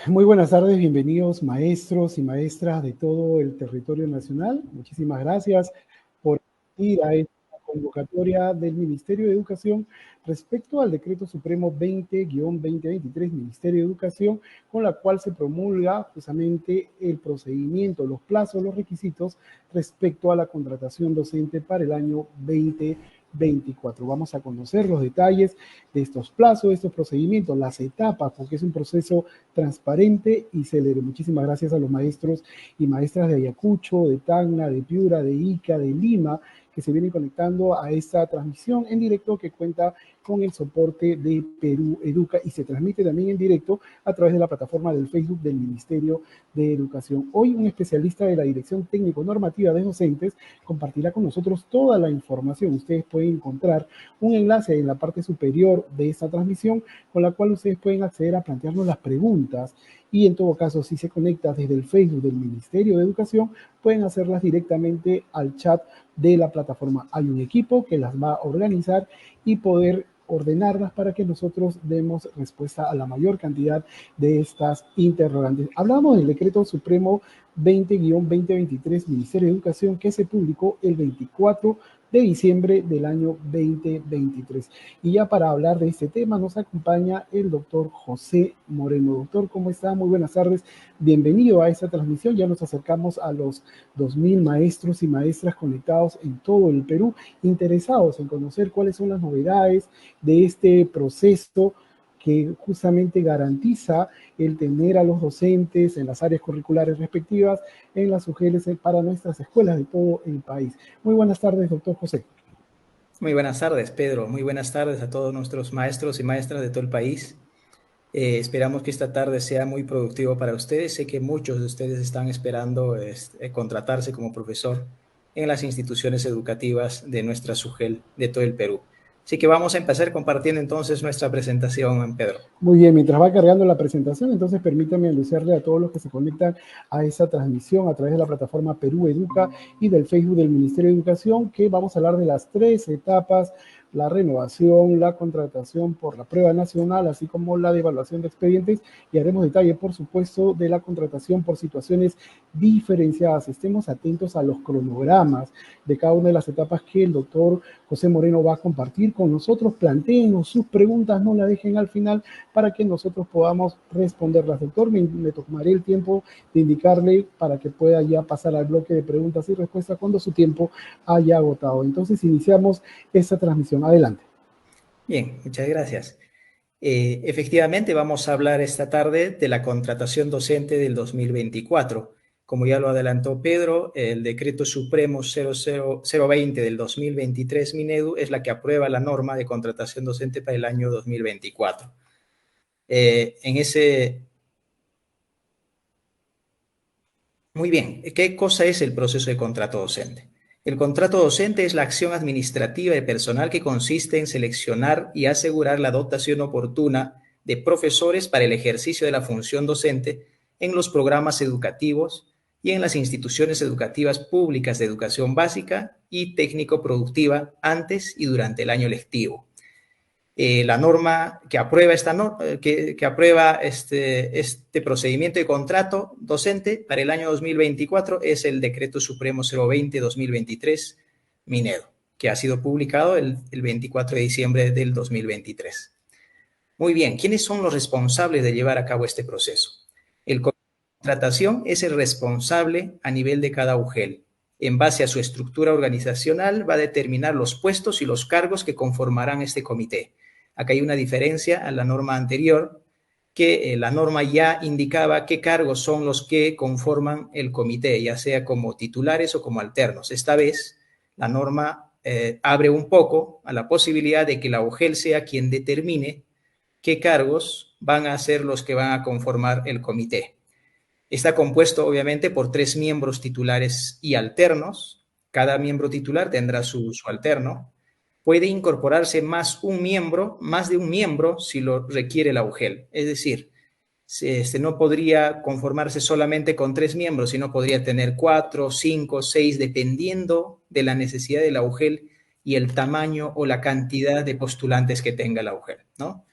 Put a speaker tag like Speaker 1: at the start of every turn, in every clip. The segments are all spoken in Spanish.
Speaker 1: Muy buenas tardes, bienvenidos maestros y maestras de todo el territorio nacional. Muchísimas gracias por ir a esta convocatoria del Ministerio de Educación respecto al Decreto Supremo 20-2023, Ministerio de Educación, con la cual se promulga justamente el procedimiento, los plazos, los requisitos respecto a la contratación docente para el año 2024. Vamos a conocer los detalles de estos plazos, de estos procedimientos, las etapas, porque es un proceso transparente y célebre. Muchísimas gracias a los maestros y maestras de Ayacucho, de Tacna, de Piura, de Ica, de Lima, que se vienen conectando a esta transmisión en directo que cuenta con el soporte de Perú Educa y se transmite también en directo a través de la plataforma del Facebook del Ministerio de Educación. Hoy un especialista de la Dirección Técnico-Normativa de Docentes compartirá con nosotros toda la información. Ustedes pueden encontrar un enlace en la parte superior de esta transmisión con la cual ustedes pueden acceder a plantearnos las preguntas y en todo caso, si se conecta desde el Facebook del Ministerio de Educación, pueden hacerlas directamente al chat de la plataforma. Hay un equipo que las va a organizar y poder ordenarlas para que nosotros demos respuesta a la mayor cantidad de estas interrogantes. Hablamos del Decreto Supremo 20-2023, Ministerio de Educación, que se publicó el 24 de diciembre del año 2023. Y ya para hablar de este tema nos acompaña el doctor José Moreno. Doctor, ¿cómo está? Muy buenas tardes. Bienvenido a esta transmisión. Ya nos acercamos a los 2000 maestros y maestras conectados en todo el Perú, interesados en conocer cuáles son las novedades de este proceso que justamente garantiza el tener a los docentes en las áreas curriculares respectivas en las UGELs para nuestras escuelas de todo el país. Muy buenas tardes, doctor José.
Speaker 2: Muy buenas tardes, Pedro. Muy buenas tardes a todos nuestros maestros y maestras de todo el país. Esperamos que esta tarde sea muy productivo para ustedes. Sé que muchos de ustedes están esperando contratarse como profesor en las instituciones educativas de nuestra SUGEL de todo el Perú. Así que vamos a empezar compartiendo entonces nuestra presentación, Pedro.
Speaker 1: Muy bien, mientras va cargando la presentación, entonces permítame anunciarle a todos los que se conectan a esa transmisión a través de la plataforma Perú Educa y del Facebook del Ministerio de Educación que vamos a hablar de las 3 etapas: la renovación, la contratación por la prueba nacional, así como la de evaluación de expedientes, y haremos detalle, por supuesto, de la contratación por situaciones diferenciadas. Estemos atentos a los cronogramas de cada una de las etapas que el doctor José Moreno va a compartir con nosotros. Plantéenos sus preguntas, no la dejen al final para que nosotros podamos responderlas. Doctor, me tomaré el tiempo de indicarle para que pueda ya pasar al bloque de preguntas y respuestas cuando su tiempo haya agotado. Entonces, iniciamos esta transmisión. Adelante.
Speaker 2: Bien, muchas gracias. Efectivamente, vamos a hablar esta tarde de la contratación docente del 2024. Como ya lo adelantó Pedro, el Decreto Supremo 020 del 2023, Minedu, es la que aprueba la norma de contratación docente para el año 2024. Muy bien, ¿qué cosa es el proceso de contrato docente? El contrato docente es la acción administrativa de personal que consiste en seleccionar y asegurar la dotación oportuna de profesores para el ejercicio de la función docente en los programas educativos y en las instituciones educativas públicas de educación básica y técnico-productiva antes y durante el año lectivo. La norma que aprueba, que aprueba este procedimiento de contrato docente para el año 2024 es el Decreto Supremo 020-2023 Minedo, que ha sido publicado el 24 de diciembre del 2023. Muy bien, ¿quiénes son los responsables de llevar a cabo este proceso? El comité de contratación es el responsable a nivel de cada UGEL. En base a su estructura organizacional va a determinar los puestos y los cargos que conformarán este comité. Acá hay una diferencia a la norma anterior, que la norma ya indicaba qué cargos son los que conforman el comité, ya sea como titulares o como alternos. Esta vez la norma abre un poco a la posibilidad de que la UGEL sea quien determine qué cargos van a ser los que van a conformar el comité. Está compuesto obviamente por 3 miembros titulares y alternos. Cada miembro titular tendrá su alterno. Puede incorporarse más de un miembro si lo requiere la UGEL. Es decir, no podría conformarse solamente con 3 miembros, sino podría tener 4, 5, 6, dependiendo de la necesidad de la UGEL y el tamaño o la cantidad de postulantes que tenga la UGEL, ¿no?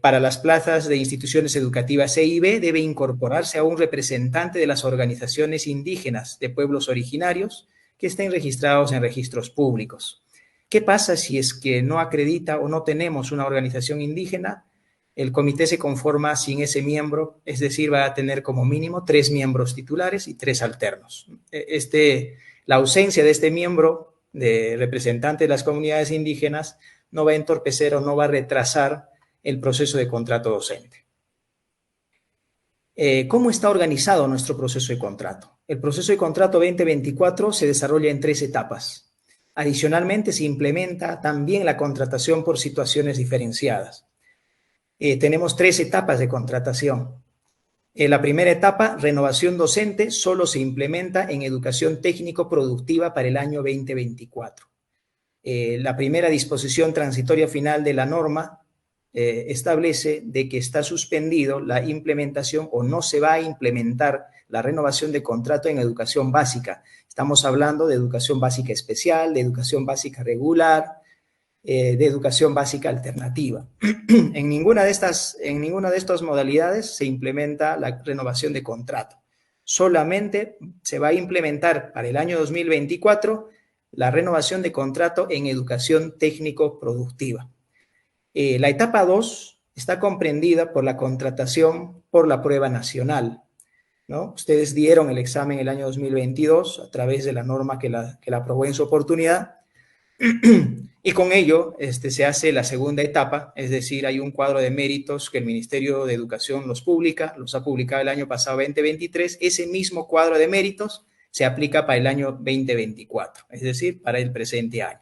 Speaker 2: Para las plazas de instituciones educativas C y B debe incorporarse a un representante de las organizaciones indígenas de pueblos originarios que estén registrados en registros públicos. ¿Qué pasa si es que no acredita o no tenemos una organización indígena? El comité se conforma sin ese miembro, es decir, va a tener como mínimo 3 miembros titulares y 3 alternos. La ausencia de este miembro de representante de las comunidades indígenas no va a entorpecer o no va a retrasar el proceso de contrato docente. ¿Cómo está organizado nuestro proceso de contrato? El proceso de contrato 2024 se desarrolla en 3 etapas. Adicionalmente, se implementa también la contratación por situaciones diferenciadas. Tenemos 3 etapas de contratación. La primera etapa, renovación docente, solo se implementa en educación técnico-productiva para el año 2024. La primera disposición transitoria final de la norma establece de que está suspendido la implementación o no se va a implementar la renovación de contrato en educación básica. Estamos hablando de educación básica especial, de educación básica regular, de educación básica alternativa. En ninguna de estas modalidades se implementa la renovación de contrato. Solamente se va a implementar para el año 2024 la renovación de contrato en educación técnico-productiva. La etapa 2 está comprendida por la contratación por la prueba nacional, ¿no? Ustedes dieron el examen el año 2022 a través de la norma que la aprobó en su oportunidad y con ello se hace la segunda etapa, es decir, hay un cuadro de méritos que el Ministerio de Educación los ha publicado el año pasado 2023, ese mismo cuadro de méritos se aplica para el año 2024, es decir, para el presente año.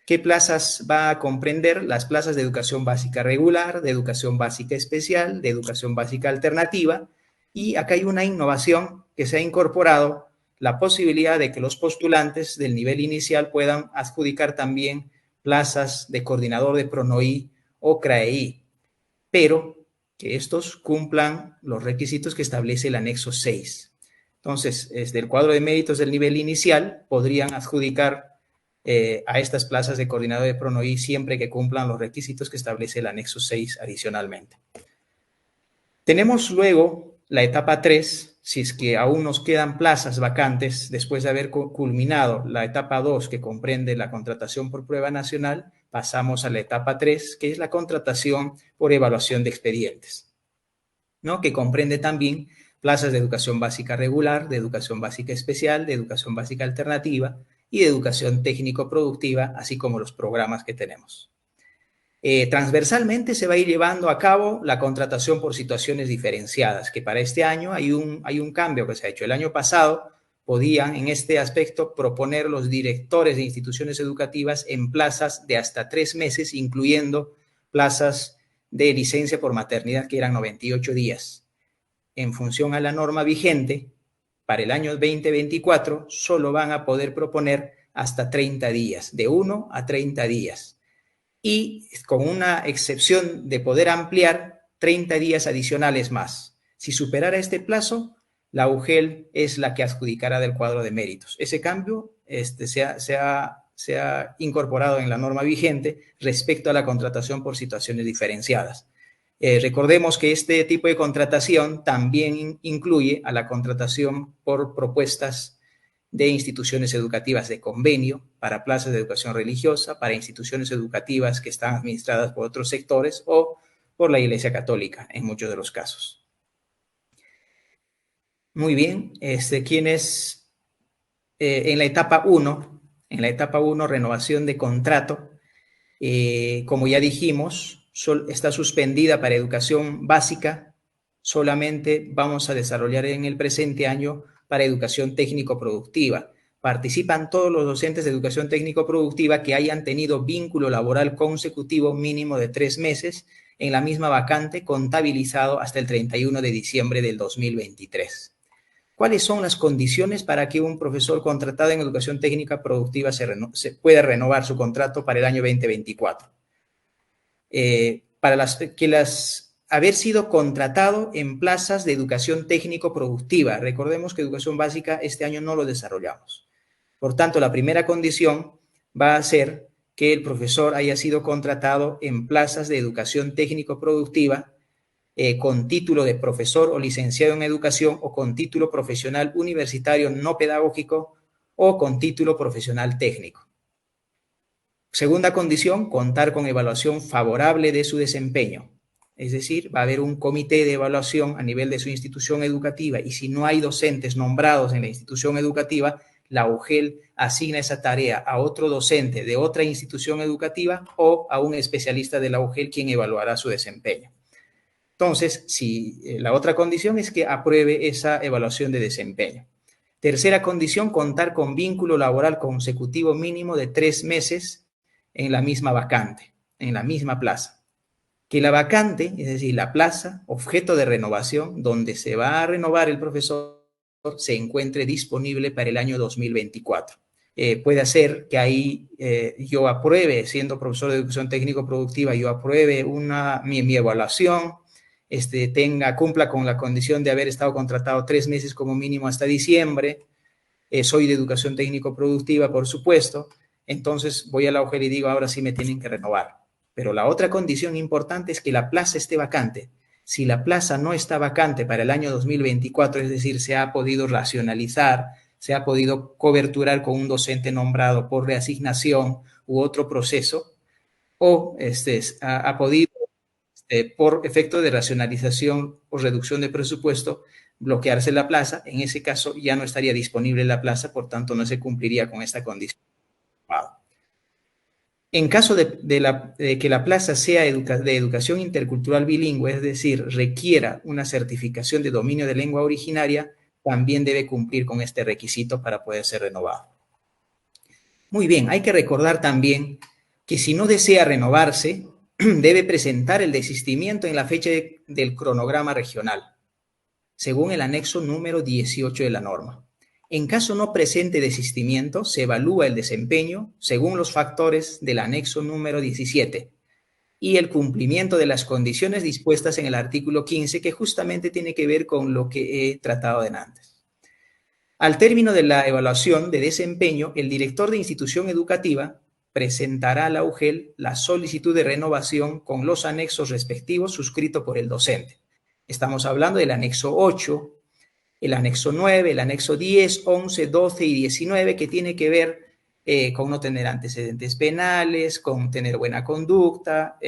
Speaker 2: ¿Qué plazas va a comprender? Las plazas de educación básica regular, de educación básica especial, de educación básica alternativa. Y acá hay una innovación que se ha incorporado, la posibilidad de que los postulantes del nivel inicial puedan adjudicar también plazas de coordinador de PRONOI o CRAEI, pero que estos cumplan los requisitos que establece el anexo 6. Entonces, desde el cuadro de méritos del nivel inicial, podrían adjudicar a estas plazas de coordinador de PRONOI siempre que cumplan los requisitos que establece el anexo 6 adicionalmente. Tenemos luego la etapa 3, si es que aún nos quedan plazas vacantes después de haber culminado la etapa 2 que comprende la contratación por prueba nacional, pasamos a la etapa 3, que es la contratación por evaluación de expedientes, ¿no? Que comprende también plazas de educación básica regular, de educación básica especial, de educación básica alternativa y de educación técnico-productiva, así como los programas que tenemos. Transversalmente se va a ir llevando a cabo la contratación por situaciones diferenciadas, que para este año hay un cambio que se ha hecho. El año pasado podían en este aspecto proponer los directores de instituciones educativas en plazas de hasta 3 meses, incluyendo plazas de licencia por maternidad que eran 98 días. En función a la norma vigente, para el año 2024 solo van a poder proponer hasta 30 días, de 1 a 30 días. Y con una excepción de poder ampliar 30 días adicionales más. Si superara este plazo, la UGEL es la que adjudicará del cuadro de méritos. Ese cambio se ha incorporado en la norma vigente respecto a la contratación por situaciones diferenciadas. Recordemos que este tipo de contratación también incluye a la contratación por propuestas de instituciones educativas de convenio para plazas de educación religiosa, para instituciones educativas que están administradas por otros sectores o por la Iglesia Católica en muchos de los casos. Muy bien, quienes en la etapa 1, renovación de contrato, como ya dijimos, está suspendida para educación básica, solamente vamos a desarrollar en el presente año para educación técnico-productiva. Participan todos los docentes de educación técnico-productiva que hayan tenido vínculo laboral consecutivo mínimo de 3 meses en la misma vacante contabilizado hasta el 31 de diciembre del 2023. ¿Cuáles son las condiciones para que un profesor contratado en educación técnica productiva se pueda renovar su contrato para el año 2024? Haber sido contratado en plazas de educación técnico-productiva. Recordemos que educación básica este año no lo desarrollamos. Por tanto, la primera condición va a ser que el profesor haya sido contratado en plazas de educación técnico-productiva con título de profesor o licenciado en educación o con título profesional universitario no pedagógico o con título profesional técnico. Segunda condición, contar con evaluación favorable de su desempeño. Es decir, va a haber un comité de evaluación a nivel de su institución educativa y si no hay docentes nombrados en la institución educativa, la UGEL asigna esa tarea a otro docente de otra institución educativa o a un especialista de la UGEL quien evaluará su desempeño. Entonces, la otra condición es que apruebe esa evaluación de desempeño. Tercera condición, contar con vínculo laboral consecutivo mínimo de 3 meses en la misma vacante, en la misma plaza. Que la vacante, es decir, la plaza, objeto de renovación, donde se va a renovar el profesor, se encuentre disponible para el año 2024. Puede ser que ahí yo apruebe, siendo profesor de educación técnico-productiva, yo apruebe mi evaluación, cumpla con la condición de haber estado contratado 3 meses como mínimo hasta diciembre, soy de educación técnico-productiva, por supuesto, entonces voy a la UGEL y digo, ahora sí me tienen que renovar. Pero la otra condición importante es que la plaza esté vacante. Si la plaza no está vacante para el año 2024, es decir, se ha podido racionalizar, se ha podido coberturar con un docente nombrado por reasignación u otro proceso, o ha podido, por efecto de racionalización o reducción de presupuesto, bloquearse la plaza, en ese caso ya no estaría disponible la plaza, por tanto no se cumpliría con esta condición. Wow. En caso de que la plaza sea de educación intercultural bilingüe, es decir, requiera una certificación de dominio de lengua originaria, también debe cumplir con este requisito para poder ser renovado. Muy bien, hay que recordar también que si no desea renovarse, debe presentar el desistimiento en la fecha del cronograma regional, según el anexo número 18 de la norma. En caso no presente desistimiento, se evalúa el desempeño según los factores del anexo número 17 y el cumplimiento de las condiciones dispuestas en el artículo 15, que justamente tiene que ver con lo que he tratado de antes. Al término de la evaluación de desempeño, el director de institución educativa presentará a la UGEL la solicitud de renovación con los anexos respectivos suscrito por el docente. Estamos hablando del anexo 8, el anexo 9, el anexo 10, 11, 12 y 19, que tiene que ver con no tener antecedentes penales, con tener buena conducta,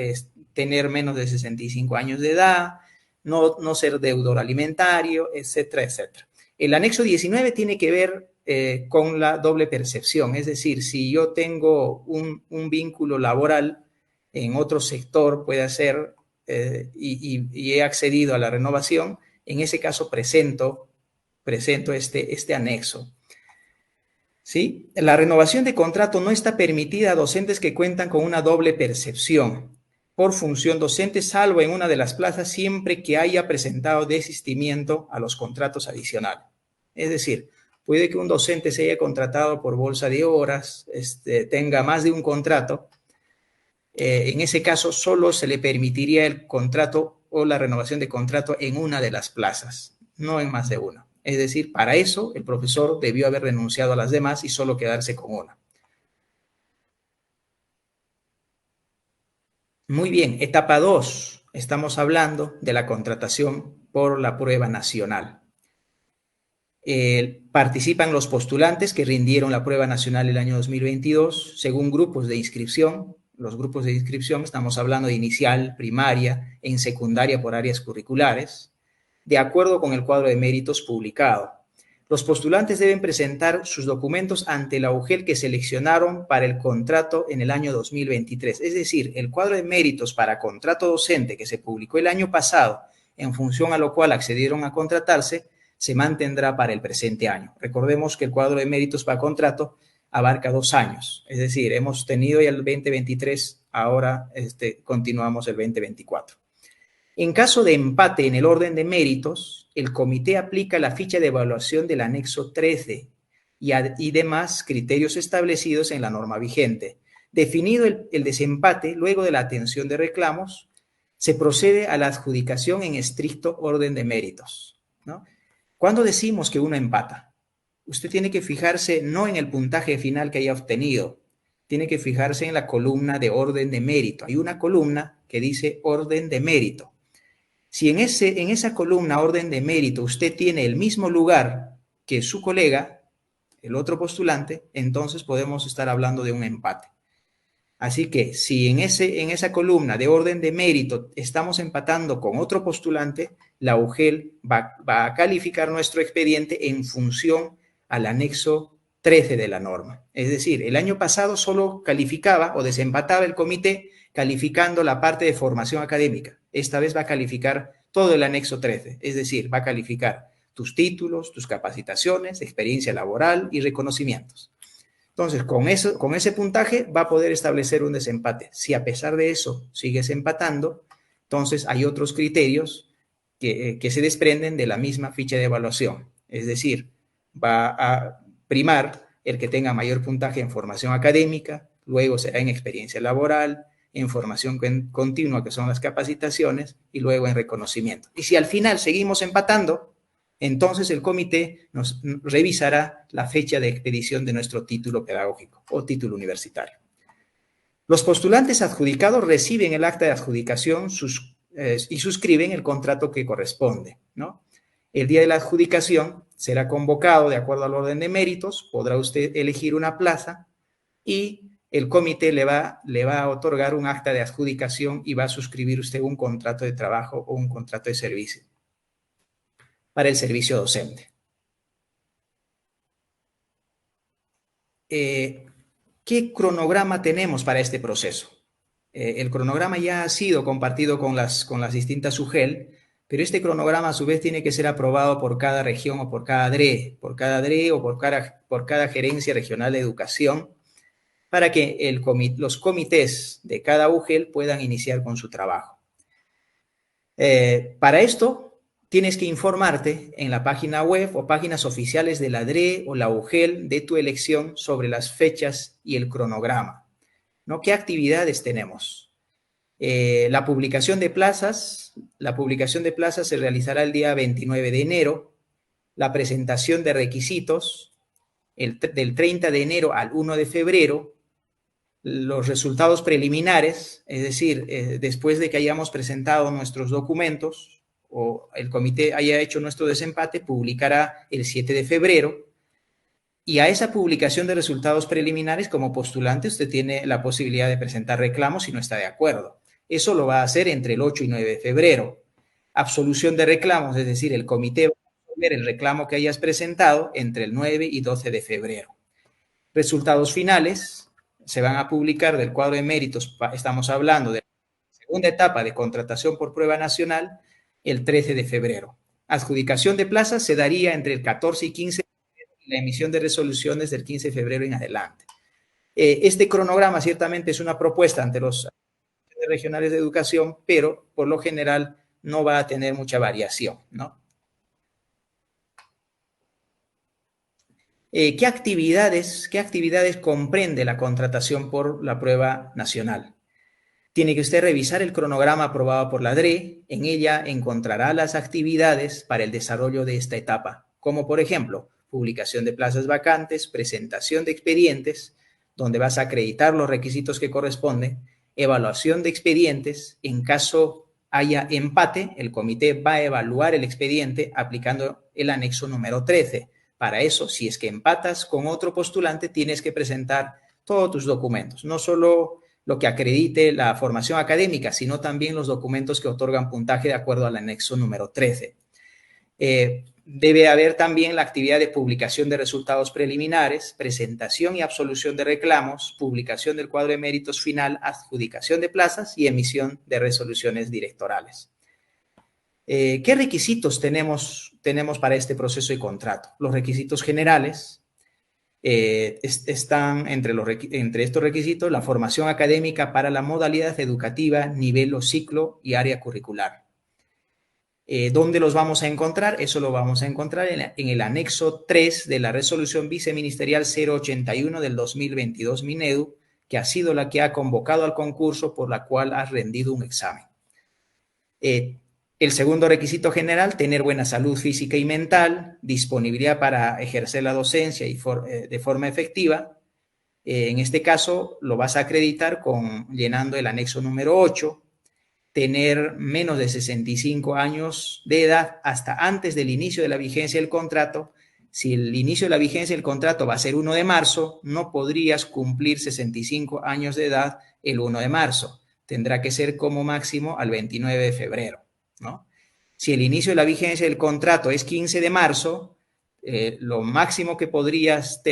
Speaker 2: tener menos de 65 años de edad, no ser deudor alimentario, etcétera, etcétera. El anexo 19 tiene que ver con la doble percepción, es decir, si yo tengo un vínculo laboral en otro sector, puede ser, y he accedido a la renovación, en ese caso presento este anexo. ¿Sí? La renovación de contrato no está permitida a docentes que cuentan con una doble percepción por función docente, salvo en una de las plazas, siempre que haya presentado desistimiento a los contratos adicionales. Es decir, puede que un docente se haya contratado por bolsa de horas, tenga más de un contrato. En ese caso, solo se le permitiría el contrato o la renovación de contrato en una de las plazas, no en más de una. Es decir, para eso el profesor debió haber renunciado a las demás y solo quedarse con una. Muy bien, etapa 2. Estamos hablando de la contratación por la prueba nacional. Participan los postulantes que rindieron la prueba nacional el año 2022 según grupos de inscripción. Los grupos de inscripción estamos hablando de inicial, primaria, en secundaria por áreas curriculares, de acuerdo con el cuadro de méritos publicado. Los postulantes deben presentar sus documentos ante la UGEL que seleccionaron para el contrato en el año 2023. Es decir, el cuadro de méritos para contrato docente que se publicó el año pasado, en función a lo cual accedieron a contratarse, se mantendrá para el presente año. Recordemos que el cuadro de méritos para contrato abarca 2 años. Es decir, hemos tenido ya el 2023, ahora continuamos el 2024. En caso de empate en el orden de méritos, el comité aplica la ficha de evaluación del anexo 13 y demás criterios establecidos en la norma vigente. Definido el desempate, luego de la atención de reclamos, se procede a la adjudicación en estricto orden de méritos, ¿no? ¿Cuándo decimos que uno empata? Usted tiene que fijarse no en el puntaje final que haya obtenido, tiene que fijarse en la columna de orden de mérito. Hay una columna que dice orden de mérito. Si en esa columna orden de mérito usted tiene el mismo lugar que su colega, el otro postulante, entonces podemos estar hablando de un empate. Así que si en esa columna de orden de mérito estamos empatando con otro postulante, la UGEL va a calificar nuestro expediente en función al anexo 13 de la norma. Es decir, el año pasado solo calificaba o desempataba el comité calificando la parte de formación académica. Esta vez va a calificar todo el anexo 13, es decir, va a calificar tus títulos, tus capacitaciones, experiencia laboral y reconocimientos. Entonces, con ese puntaje va a poder establecer un desempate. Si a pesar de eso sigues empatando, entonces hay otros criterios que se desprenden de la misma ficha de evaluación. Es decir, va a primar el que tenga mayor puntaje en formación académica, luego será en experiencia laboral, en formación continua, que son las capacitaciones, y luego en reconocimiento. Y si al final seguimos empatando, entonces el comité nos revisará la fecha de expedición de nuestro título pedagógico o título universitario. Los postulantes adjudicados reciben el acta de adjudicación y suscriben el contrato que corresponde, ¿no? El día de la adjudicación será convocado de acuerdo al orden de méritos, podrá usted elegir una plaza y el comité le va a otorgar un acta de adjudicación y va a suscribir usted un contrato de trabajo o un contrato de servicio para el servicio docente. ¿Qué cronograma tenemos para este proceso? El cronograma ya ha sido compartido con las distintas UGEL, pero este cronograma a su vez tiene que ser aprobado por cada región o por cada DRE, o por cada gerencia regional de educación, para que los comités de cada UGEL puedan iniciar con su trabajo. Para esto, tienes que informarte en la página web o páginas oficiales de la DRE o la UGEL de tu elección sobre las fechas y el cronograma, ¿no? ¿Qué actividades tenemos? La publicación de plazas se realizará el día 29 de enero, la presentación de requisitos del 30 de enero al 1 de febrero, los resultados preliminares, es decir, después de que hayamos presentado nuestros documentos o el comité haya hecho nuestro desempate, publicará el 7 de febrero y a esa publicación de resultados preliminares como postulante usted tiene la posibilidad de presentar reclamos si no está de acuerdo. Eso lo va a hacer entre el 8 y 9 de febrero. Absolución de reclamos, es decir, el comité va a resolver el reclamo que hayas presentado entre el 9 y 12 de febrero. Resultados finales se van a publicar del cuadro de méritos, estamos hablando de la segunda etapa de contratación por prueba nacional, el 13 de febrero. Adjudicación de plazas se daría entre el 14 y 15 de febrero y la emisión de resoluciones del 15 de febrero en adelante. Este cronograma ciertamente es una propuesta ante los regionales de educación, pero por lo general no va a tener mucha variación, ¿no? ¿Qué actividades comprende la contratación por la prueba nacional? Tiene que usted revisar el cronograma aprobado por la DRE. En ella encontrará las actividades para el desarrollo de esta etapa, como por ejemplo, publicación de plazas vacantes, presentación de expedientes, donde vas a acreditar los requisitos que corresponden, evaluación de expedientes. En caso haya empate, el comité va a evaluar el expediente aplicando el anexo número 13. Para eso, si es que empatas con otro postulante, tienes que presentar todos tus documentos, no solo lo que acredite la formación académica, sino también los documentos que otorgan puntaje de acuerdo al anexo número 13. Debe haber también la actividad de publicación de resultados preliminares, presentación y absolución de reclamos, publicación del cuadro de méritos final, adjudicación de plazas y emisión de resoluciones directorales. ¿Qué requisitos tenemos para este proceso de contrato? Los requisitos generales están entre estos requisitos la formación académica para la modalidad educativa, nivel o ciclo y área curricular. ¿Dónde los vamos a encontrar? Eso lo vamos a encontrar en el anexo 3 de la resolución viceministerial 081 del 2022 Minedu, que ha sido la que ha convocado al concurso por la cual has rendido un examen. El segundo requisito general, tener buena salud física y mental, disponibilidad para ejercer la docencia de forma efectiva, En este caso, lo vas a acreditar llenando el anexo número 8, tener menos de 65 años de edad hasta antes del inicio de la vigencia del contrato. Si el inicio de la vigencia del contrato va a ser 1 de marzo, no podrías cumplir 65 años de edad el 1 de marzo. Tendrá que ser como máximo al 29 de febrero, ¿no? Si el inicio de la vigencia del contrato es 15 de marzo, lo máximo que podrías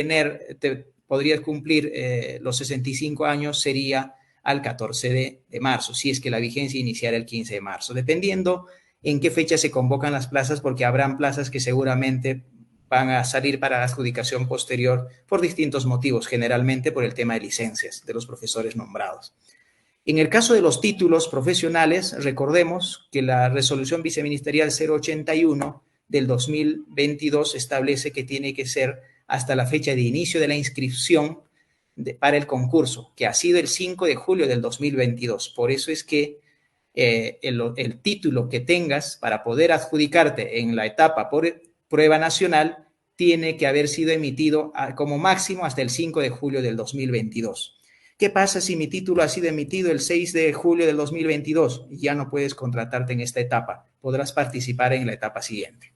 Speaker 2: podrías cumplir los 65 años sería al 14 de marzo, si es que la vigencia iniciara el 15 de marzo, dependiendo en qué fecha se convocan las plazas, porque habrán plazas que seguramente van a salir para adjudicación posterior por distintos motivos, generalmente por el tema de licencias de los profesores nombrados. En el caso de los títulos profesionales, recordemos que la resolución viceministerial 081 del 2022 establece que tiene que ser hasta la fecha de inicio de la inscripción para el concurso, que ha sido el 5 de julio del 2022. Por eso es que el título que tengas para poder adjudicarte en la etapa por prueba nacional tiene que haber sido emitido como máximo hasta el 5 de julio del 2022. ¿Qué pasa si mi título ha sido emitido el 6 de julio del 2022? Ya no puedes contratarte en esta etapa, podrás participar en la etapa siguiente.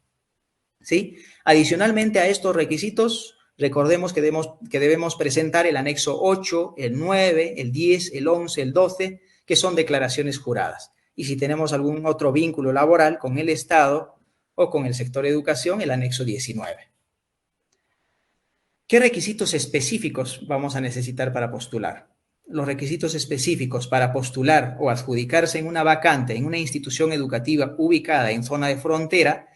Speaker 2: ¿Sí? Adicionalmente a estos requisitos, recordemos que debemos presentar el anexo 8, el 9, el 10, el 11, el 12, que son declaraciones juradas. Y si tenemos algún otro vínculo laboral con el Estado o con el sector educación, el anexo 19. ¿Qué requisitos específicos vamos a necesitar para postular? Los requisitos específicos para postular o adjudicarse en una vacante en una institución educativa ubicada en zona de frontera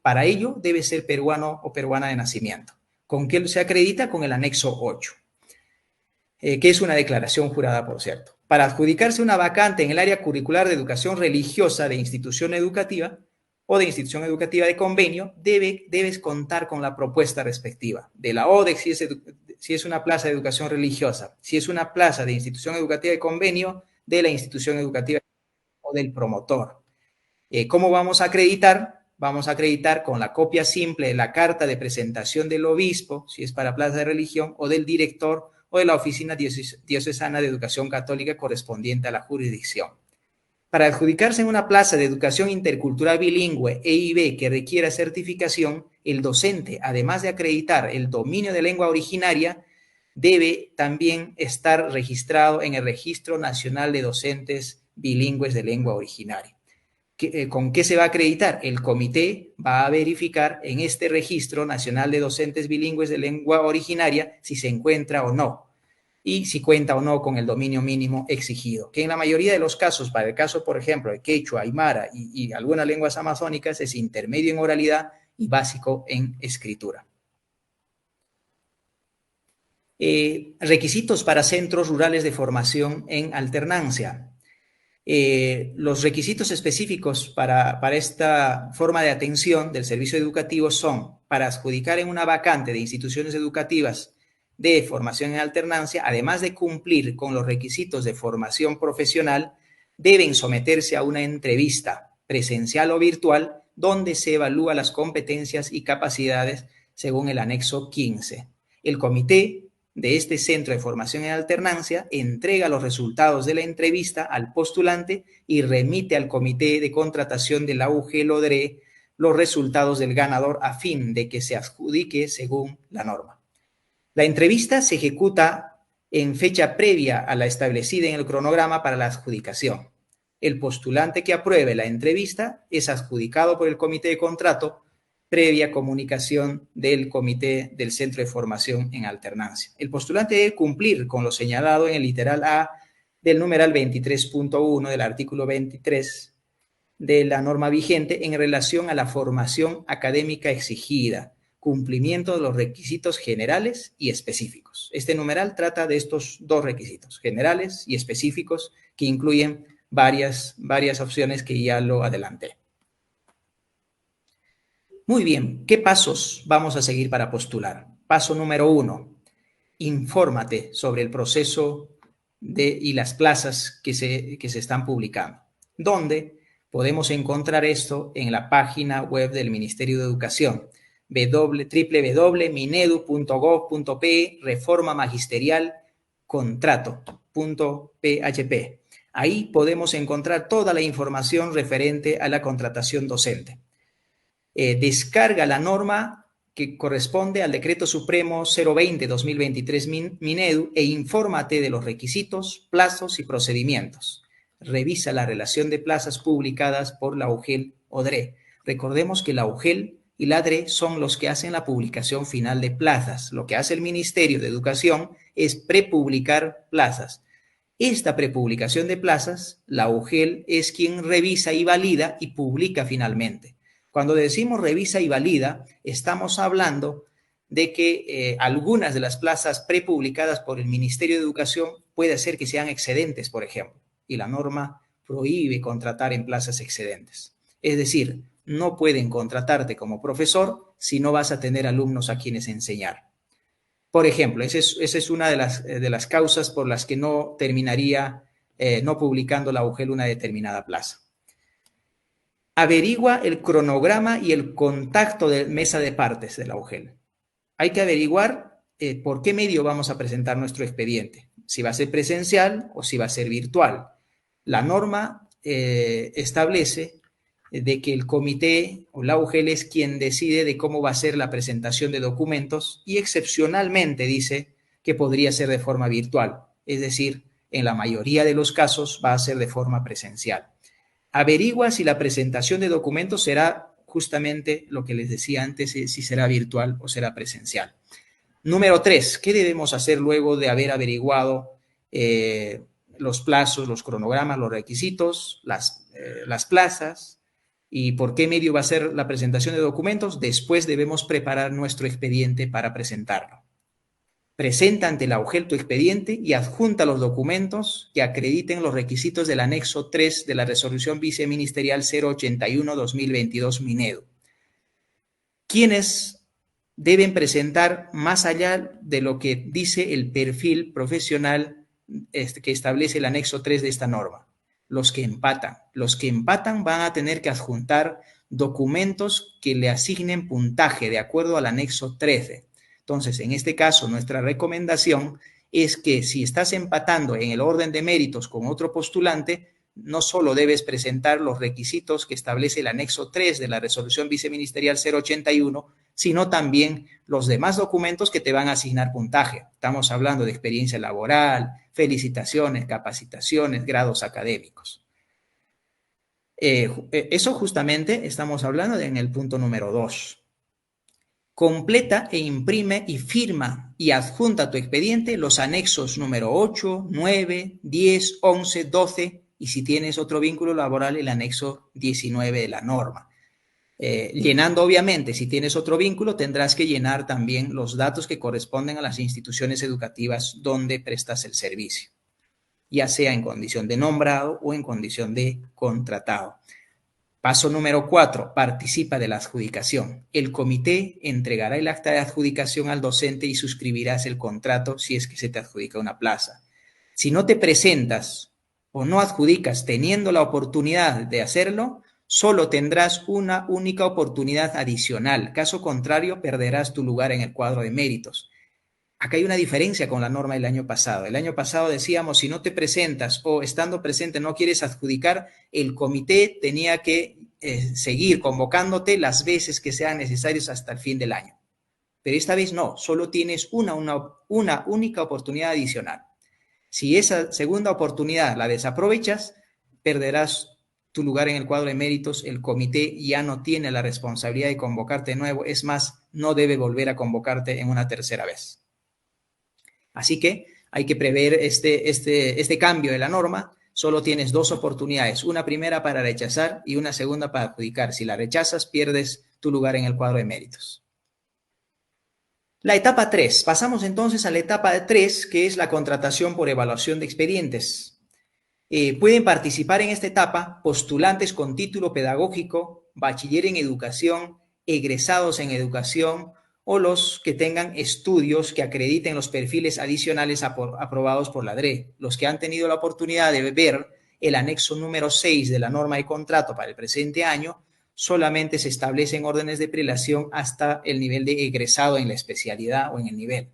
Speaker 2: para ello debe ser peruano o peruana de nacimiento. ¿Con qué se acredita? Con el anexo 8, que es una declaración jurada, por cierto. Para adjudicarse una vacante en el área curricular de educación religiosa de institución educativa o de institución educativa de convenio, debes contar con la propuesta respectiva de la ODEC si es una plaza de educación religiosa, si es una plaza de institución educativa de convenio, de la institución educativa o del promotor. ¿Cómo vamos a acreditar? Vamos a acreditar con la copia simple de la carta de presentación del obispo, si es para plaza de religión, o del director o de la oficina diocesana de educación católica correspondiente a la jurisdicción. Para adjudicarse en una plaza de educación intercultural bilingüe EIB que requiera certificación, el docente, además de acreditar el dominio de lengua originaria, debe también estar registrado en el Registro Nacional de Docentes Bilingües de Lengua Originaria. ¿Con qué se va a acreditar? El comité va a verificar en este Registro Nacional de Docentes Bilingües de Lengua Originaria si se encuentra o no, y si cuenta o no con el dominio mínimo exigido, que en la mayoría de los casos, para el caso, por ejemplo, de quechua, aymara y algunas lenguas amazónicas, es intermedio en oralidad y básico en escritura. Requisitos para centros rurales de formación en alternancia. Los requisitos específicos para esta forma de atención del servicio educativo son: para adjudicar en una vacante de instituciones educativas de formación en alternancia, además de cumplir con los requisitos de formación profesional, deben someterse a una entrevista presencial o virtual donde se evalúan las competencias y capacidades según el anexo 15. El comité de este centro de formación en alternancia entrega los resultados de la entrevista al postulante y remite al comité de contratación de la UG-LODRE los resultados del ganador a fin de que se adjudique según la norma. La entrevista se ejecuta en fecha previa a la establecida en el cronograma para la adjudicación. El postulante que apruebe la entrevista es adjudicado por el comité de contrato previa comunicación del comité del centro de formación en alternancia. El postulante debe cumplir con lo señalado en el literal A del numeral 23.1 del artículo 23 de la norma vigente en relación a la formación académica exigida, cumplimiento de los requisitos generales y específicos. Este numeral trata de estos dos requisitos, generales y específicos, que incluyen varias opciones que ya lo adelanté. Muy bien, ¿qué pasos vamos a seguir para postular? Paso número 1, infórmate sobre el proceso y las plazas que se están publicando. ¿Dónde podemos encontrar esto? En la página web del Ministerio de Educación. www.minedu.gov.pe, reforma magisterial, contrato.php. Ahí podemos encontrar toda la información referente a la contratación docente. Descarga la norma que corresponde al Decreto Supremo 020-2023 Minedu e infórmate de los requisitos, plazos y procedimientos. Revisa la relación de plazas publicadas por la UGEL o DRE. Recordemos que la UGEL y la DRE son los que hacen la publicación final de plazas. Lo que hace el Ministerio de Educación es prepublicar plazas. Esta prepublicación de plazas, la UGEL es quien revisa y valida y publica finalmente. Cuando decimos revisa y valida, estamos hablando de que algunas de las plazas prepublicadas por el Ministerio de Educación puede ser que sean excedentes, por ejemplo, y la norma prohíbe contratar en plazas excedentes. Es decir, no pueden contratarte como profesor si no vas a tener alumnos a quienes enseñar. Por ejemplo, esa es una de las causas por las que no terminaría no publicando la UGEL una determinada plaza. Averigua el cronograma y el contacto de mesa de partes de la UGEL. Hay que averiguar por qué medio vamos a presentar nuestro expediente, si va a ser presencial o si va a ser virtual. La norma establece de que el comité o la UGEL es quien decide de cómo va a ser la presentación de documentos y excepcionalmente dice que podría ser de forma virtual, es decir, en la mayoría de los casos va a ser de forma presencial. Averigua si la presentación de documentos será justamente lo que les decía antes, si será virtual o será presencial. Número 3, ¿qué debemos hacer luego de haber averiguado los plazos, los cronogramas, los requisitos, las plazas y por qué medio va a ser la presentación de documentos? Después debemos preparar nuestro expediente para presentarlo. Presenta ante la UGEL tu expediente y adjunta los documentos que acrediten los requisitos del anexo 3 de la resolución viceministerial 081-2022 Minedu. ¿Quiénes deben presentar más allá de lo que dice el perfil profesional que establece el anexo 3 de esta norma? Los que empatan. Los que empatan van a tener que adjuntar documentos que le asignen puntaje de acuerdo al anexo 13. Entonces, en este caso, nuestra recomendación es que si estás empatando en el orden de méritos con otro postulante, no solo debes presentar los requisitos que establece el anexo 3 de la resolución viceministerial 081, sino también los demás documentos que te van a asignar puntaje. Estamos hablando de experiencia laboral, felicitaciones, capacitaciones, grados académicos. Eso justamente estamos hablando en el punto número 2. Completa e imprime y firma y adjunta a tu expediente los anexos número 8, 9, 10, 11, 12 y si tienes otro vínculo laboral, el anexo 19 de la norma. Llenando, obviamente, si tienes otro vínculo, tendrás que llenar también los datos que corresponden a las instituciones educativas donde prestas el servicio, ya sea en condición de nombrado o en condición de contratado. Paso número 4, participa de la adjudicación. El comité entregará el acta de adjudicación al docente y suscribirás el contrato si es que se te adjudica una plaza. Si no te presentas o no adjudicas teniendo la oportunidad de hacerlo, solo tendrás una única oportunidad adicional. Caso contrario, perderás tu lugar en el cuadro de méritos. Acá hay una diferencia con la norma del año pasado. El año pasado decíamos, si no te presentas o estando presente no quieres adjudicar, el comité tenía que seguir convocándote las veces que sean necesarias hasta el fin del año. Pero esta vez no, solo tienes una única oportunidad adicional. Si esa segunda oportunidad la desaprovechas, perderás tu lugar en el cuadro de méritos. El comité ya no tiene la responsabilidad de convocarte de nuevo. Es más, no debe volver a convocarte en una tercera vez. Así que hay que prever este cambio de la norma. Solo tienes dos oportunidades, una primera para rechazar y una segunda para adjudicar. Si la rechazas, pierdes tu lugar en el cuadro de méritos. La etapa 3. Pasamos entonces a la etapa 3, que es la contratación por evaluación de expedientes. Pueden participar en esta etapa postulantes con título pedagógico, bachiller en educación, egresados en educación, o los que tengan estudios que acrediten los perfiles adicionales aprobados por la DRE. Los que han tenido la oportunidad de ver el anexo número 6 de la norma de contrato para el presente año solamente se establecen órdenes de prelación hasta el nivel de egresado en la especialidad o en el nivel.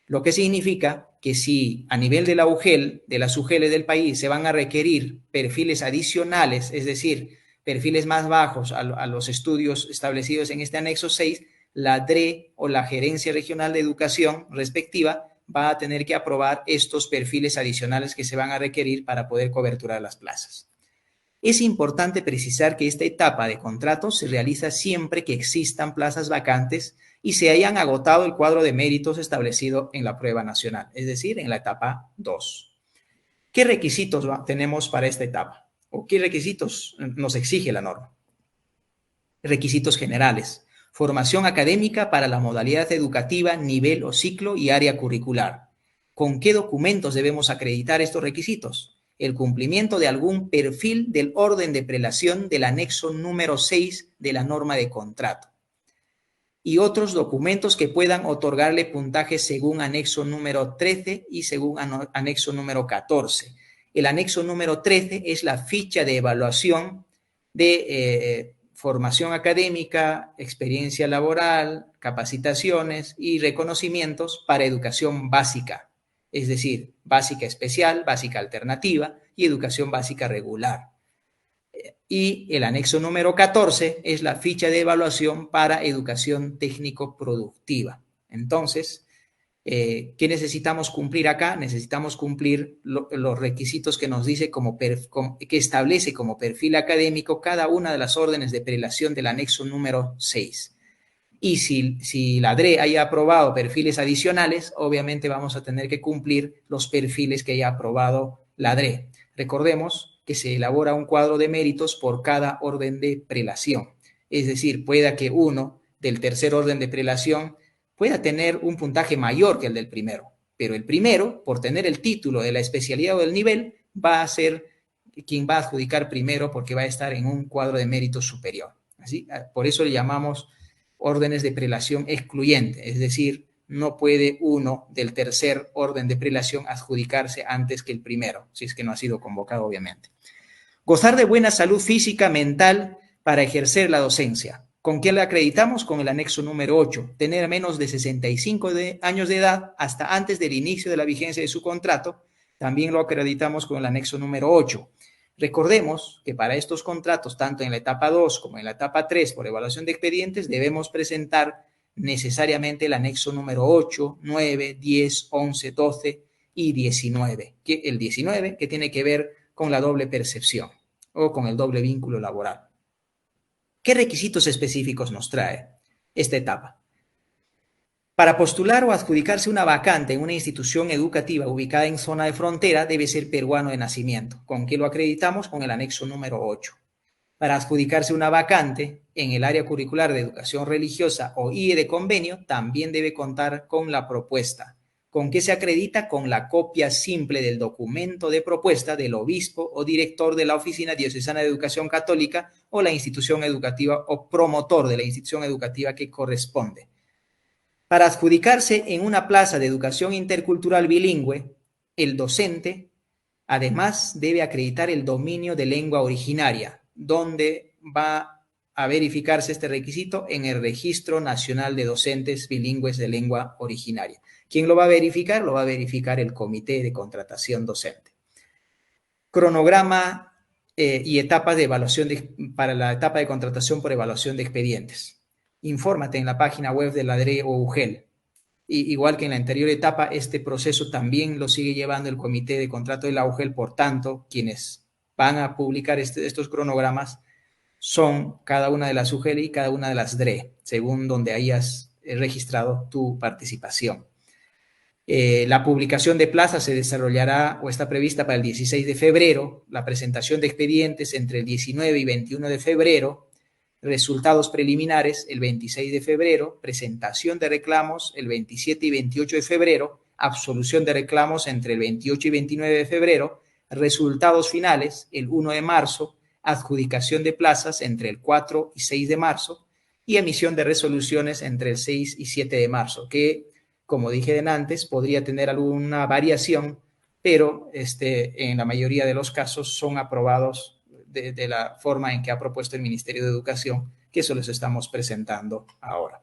Speaker 2: Lo que significa que si a nivel de la UGEL, de las UGELes del país, se van a requerir perfiles adicionales, es decir, perfiles más bajos a los estudios establecidos en este anexo 6, la DRE o la Gerencia Regional de Educación respectiva va a tener que aprobar estos perfiles adicionales que se van a requerir para poder coberturar las plazas. Es importante precisar que esta etapa de contrato se realiza siempre que existan plazas vacantes y se hayan agotado el cuadro de méritos establecido en la prueba nacional, es decir, en la etapa 2. ¿Qué requisitos tenemos para esta etapa? ¿O qué requisitos nos exige la norma? Requisitos generales. Formación académica para la modalidad educativa, nivel o ciclo y área curricular. ¿Con qué documentos debemos acreditar estos requisitos? El cumplimiento de algún perfil del orden de prelación del anexo número 6 de la norma de contrato. Y otros documentos que puedan otorgarle puntaje según anexo número 13 y según anexo número 14. El anexo número 13 es la ficha de evaluación de formación académica, experiencia laboral, capacitaciones y reconocimientos para educación básica, es decir, básica especial, básica alternativa y educación básica regular. Y el anexo número 14 es la ficha de evaluación para educación técnico-productiva. Entonces, ¿qué necesitamos cumplir acá? Necesitamos cumplir los requisitos que nos dice que establece como perfil académico cada una de las órdenes de prelación del anexo número 6. Y si la DRE haya aprobado perfiles adicionales, obviamente vamos a tener que cumplir los perfiles que haya aprobado la DRE. Recordemos que se elabora un cuadro de méritos por cada orden de prelación. Es decir, pueda que uno del tercer orden de prelación pueda tener un puntaje mayor que el del primero, pero el primero, por tener el título de la especialidad o del nivel, va a ser quien va a adjudicar primero porque va a estar en un cuadro de méritos superior. ¿Así? Por eso le llamamos órdenes de prelación excluyente, es decir, no puede uno del tercer orden de prelación adjudicarse antes que el primero, si es que no ha sido convocado, obviamente. Gozar de buena salud física, mental para ejercer la docencia. ¿Con qué la acreditamos? Con el anexo número 8. Tener menos de 65 años de edad hasta antes del inicio de la vigencia de su contrato. También lo acreditamos con el anexo número 8. Recordemos que para estos contratos, tanto en la etapa 2 como en la etapa 3 por evaluación de expedientes, debemos presentar necesariamente el anexo número 8, 9, 10, 11, 12 y 19. El 19 que tiene que ver con la doble percepción o con el doble vínculo laboral. ¿Qué requisitos específicos nos trae esta etapa? Para postular o adjudicarse una vacante en una institución educativa ubicada en zona de frontera, debe ser peruano de nacimiento. ¿Con qué lo acreditamos? Con el anexo número 8. Para adjudicarse una vacante en el área curricular de educación religiosa o IE de convenio, también debe contar con la propuesta. ¿Con qué se acredita? Con la copia simple del documento de propuesta del obispo o director de la Oficina Diocesana de Educación Católica o la institución educativa o promotor de la institución educativa que corresponde. Para adjudicarse en una plaza de educación intercultural bilingüe, el docente además debe acreditar el dominio de lengua originaria, donde va a verificarse este requisito en el Registro Nacional de Docentes Bilingües de Lengua Originaria. ¿Quién lo va a verificar? Lo va a verificar el Comité de Contratación Docente. Cronograma y etapas de evaluación para la etapa de contratación por evaluación de expedientes. Infórmate en la página web de la DRE o UGEL. Igual que en la anterior etapa, este proceso también lo sigue llevando el Comité de Contrato de la UGEL, por tanto, quienes van a publicar estos cronogramas son cada una de las UGEL y cada una de las DRE, según donde hayas registrado tu participación. La publicación de plazas se desarrollará o está prevista para el 16 de febrero, la presentación de expedientes entre el 19 y 21 de febrero, resultados preliminares el 26 de febrero, presentación de reclamos el 27 y 28 de febrero, absolución de reclamos entre el 28 y 29 de febrero, resultados finales el 1 de marzo, adjudicación de plazas entre el 4 y 6 de marzo y emisión de resoluciones entre el 6 y 7 de marzo, que, como dije antes, podría tener alguna variación, pero en la mayoría de los casos son aprobados de la forma en que ha propuesto el Ministerio de Educación, que eso les estamos presentando ahora.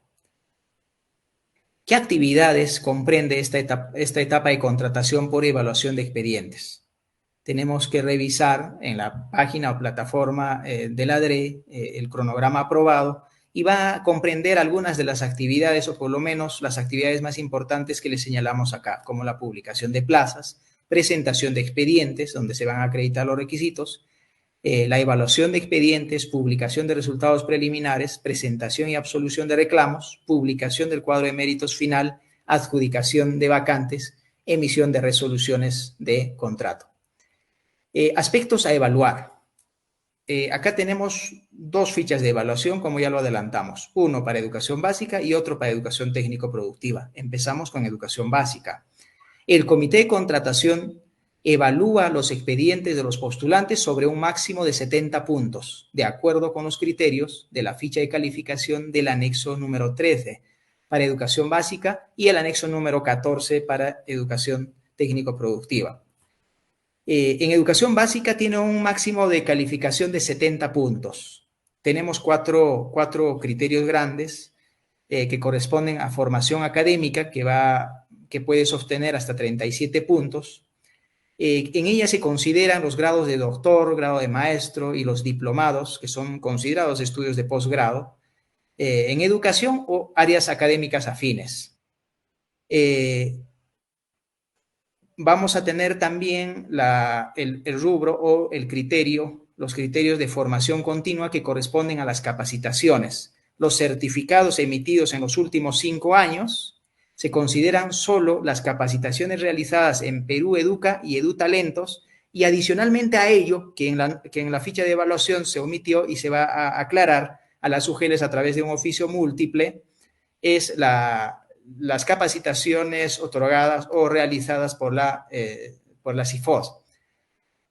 Speaker 2: ¿Qué actividades comprende esta etapa de contratación por evaluación de expedientes? Tenemos que revisar en la página o plataforma de la DRE el cronograma aprobado y va a comprender algunas de las actividades, o por lo menos las actividades más importantes que les señalamos acá, como la publicación de plazas, presentación de expedientes, donde se van a acreditar los requisitos, la evaluación de expedientes, publicación de resultados preliminares, presentación y absolución de reclamos, publicación del cuadro de méritos final, adjudicación de vacantes, emisión de resoluciones de contrato. Aspectos a evaluar. Acá tenemos dos fichas de evaluación, como ya lo adelantamos. Uno para educación básica y otro para educación técnico-productiva. Empezamos con educación básica. El comité de contratación evalúa los expedientes de los postulantes sobre un máximo de 70 puntos, de acuerdo con los criterios de la ficha de calificación del anexo número 13 para educación básica y el anexo número 14 para educación técnico-productiva. En educación básica tiene un máximo de calificación de 70 puntos. Tenemos cuatro criterios grandes que corresponden a formación académica, que puede sostener hasta 37 puntos. En ella se consideran los grados de doctor, grado de maestro y los diplomados, que son considerados estudios de posgrado, en educación o áreas académicas afines. Vamos a tener también el rubro o el criterio, los criterios de formación continua que corresponden a las capacitaciones. Los certificados emitidos en los últimos 5 años se consideran solo las capacitaciones realizadas en Perú Educa y EduTalentos, y adicionalmente a ello, que en la ficha de evaluación se omitió y se va a aclarar a las UGELs a través de un oficio múltiple, es las capacitaciones otorgadas o realizadas por la CIFOS.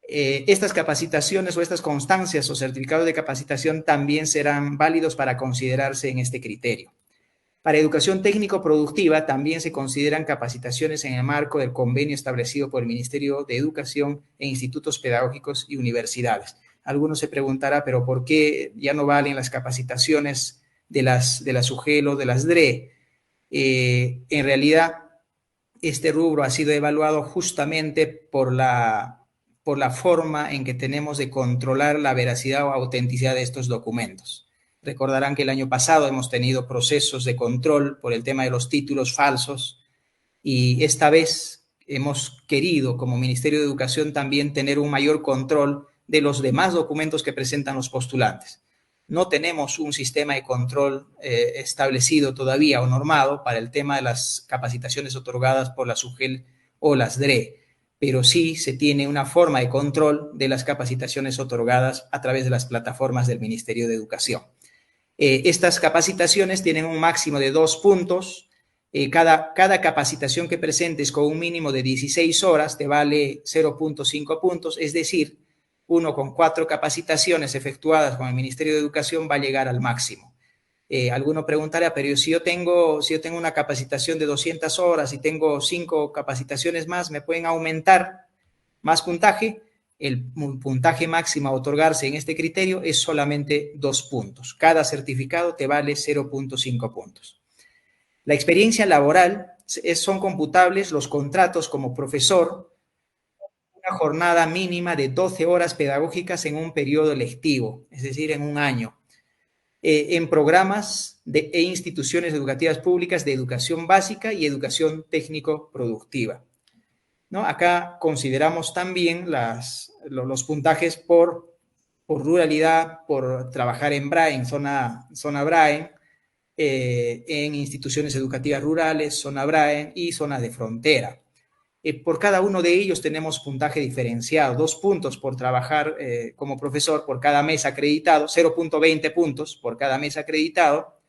Speaker 2: Estas capacitaciones o estas constancias o certificados de capacitación también serán válidos para considerarse en este criterio. Para educación técnico-productiva también se consideran capacitaciones en el marco del convenio establecido por el Ministerio de Educación e institutos pedagógicos y universidades. Algunos se preguntará, ¿pero por qué ya no valen las capacitaciones de las UGEL o de las DRE? En realidad, este rubro ha sido evaluado justamente por la forma en que tenemos de controlar la veracidad o autenticidad de estos documentos. Recordarán que el año pasado hemos tenido procesos de control por el tema de los títulos falsos, y esta vez hemos querido, como Ministerio de Educación, también tener un mayor control de los demás documentos que presentan los postulantes. No tenemos un sistema de control establecido todavía o normado para el tema de las capacitaciones otorgadas por las UGEL o las DRE, pero sí se tiene una forma de control de las capacitaciones otorgadas a través de las plataformas del Ministerio de Educación. Estas capacitaciones tienen un máximo de 2 puntos. Cada capacitación que presentes con un mínimo de 16 horas te vale 0.5 puntos, es decir, uno con 4 capacitaciones efectuadas con el Ministerio de Educación va a llegar al máximo. Alguno preguntará, pero si yo tengo una capacitación de 200 horas y tengo 5 capacitaciones más, ¿me pueden aumentar más puntaje? El puntaje máximo a otorgarse en este criterio es solamente 2 puntos. Cada certificado te vale 0.5 puntos. La experiencia laboral son computables los contratos como profesor, una jornada mínima de 12 horas pedagógicas en un periodo lectivo, es decir, en un año, en programas e instituciones educativas públicas de educación básica y educación técnico-productiva, ¿no? Acá consideramos también los puntajes por ruralidad, por trabajar en BRAE, en zona BRAE, en instituciones educativas rurales, zona BRAE y zona de frontera. Por cada uno de ellos tenemos puntaje diferenciado, 2 puntos por trabajar como profesor por cada mes acreditado, 0.20 puntos por cada mes acreditado.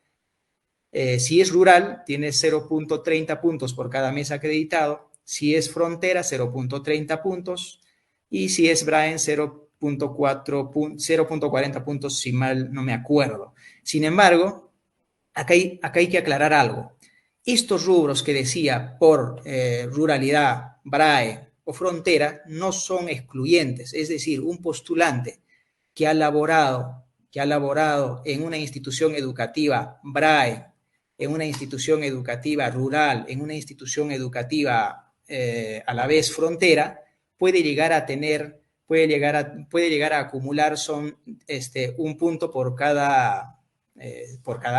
Speaker 2: Si es rural, tienes 0.30 puntos por cada mes acreditado. Si es frontera, 0.30 puntos. Y si es BRAE, 0.40 puntos, si mal no me acuerdo. Sin embargo, acá hay que aclarar algo. Estos rubros que decía por ruralidad, BRAE o frontera no son excluyentes. Es decir, un postulante que ha laborado en una institución educativa BRAE, en una institución educativa rural, en una institución educativa a la vez frontera, puede llegar a acumular un punto por cada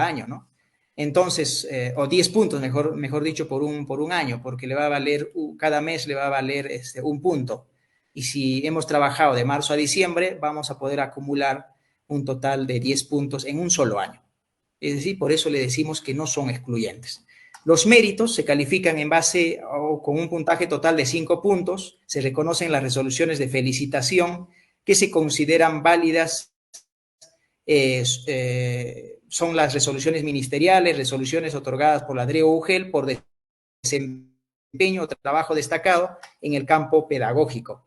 Speaker 2: año, ¿no? Entonces, o 10 puntos, mejor dicho, por un año, porque le va a valer, cada mes le va a valer un punto. Y si hemos trabajado de marzo a diciembre, vamos a poder acumular un total de 10 puntos en un solo año. Es decir, por eso le decimos que no son excluyentes. Los méritos se califican en base o con un puntaje total de 5 puntos. Se reconocen las resoluciones de felicitación que se consideran válidas. Son las resoluciones ministeriales, resoluciones otorgadas por la DRE o UGEL por desempeño o trabajo destacado en el campo pedagógico.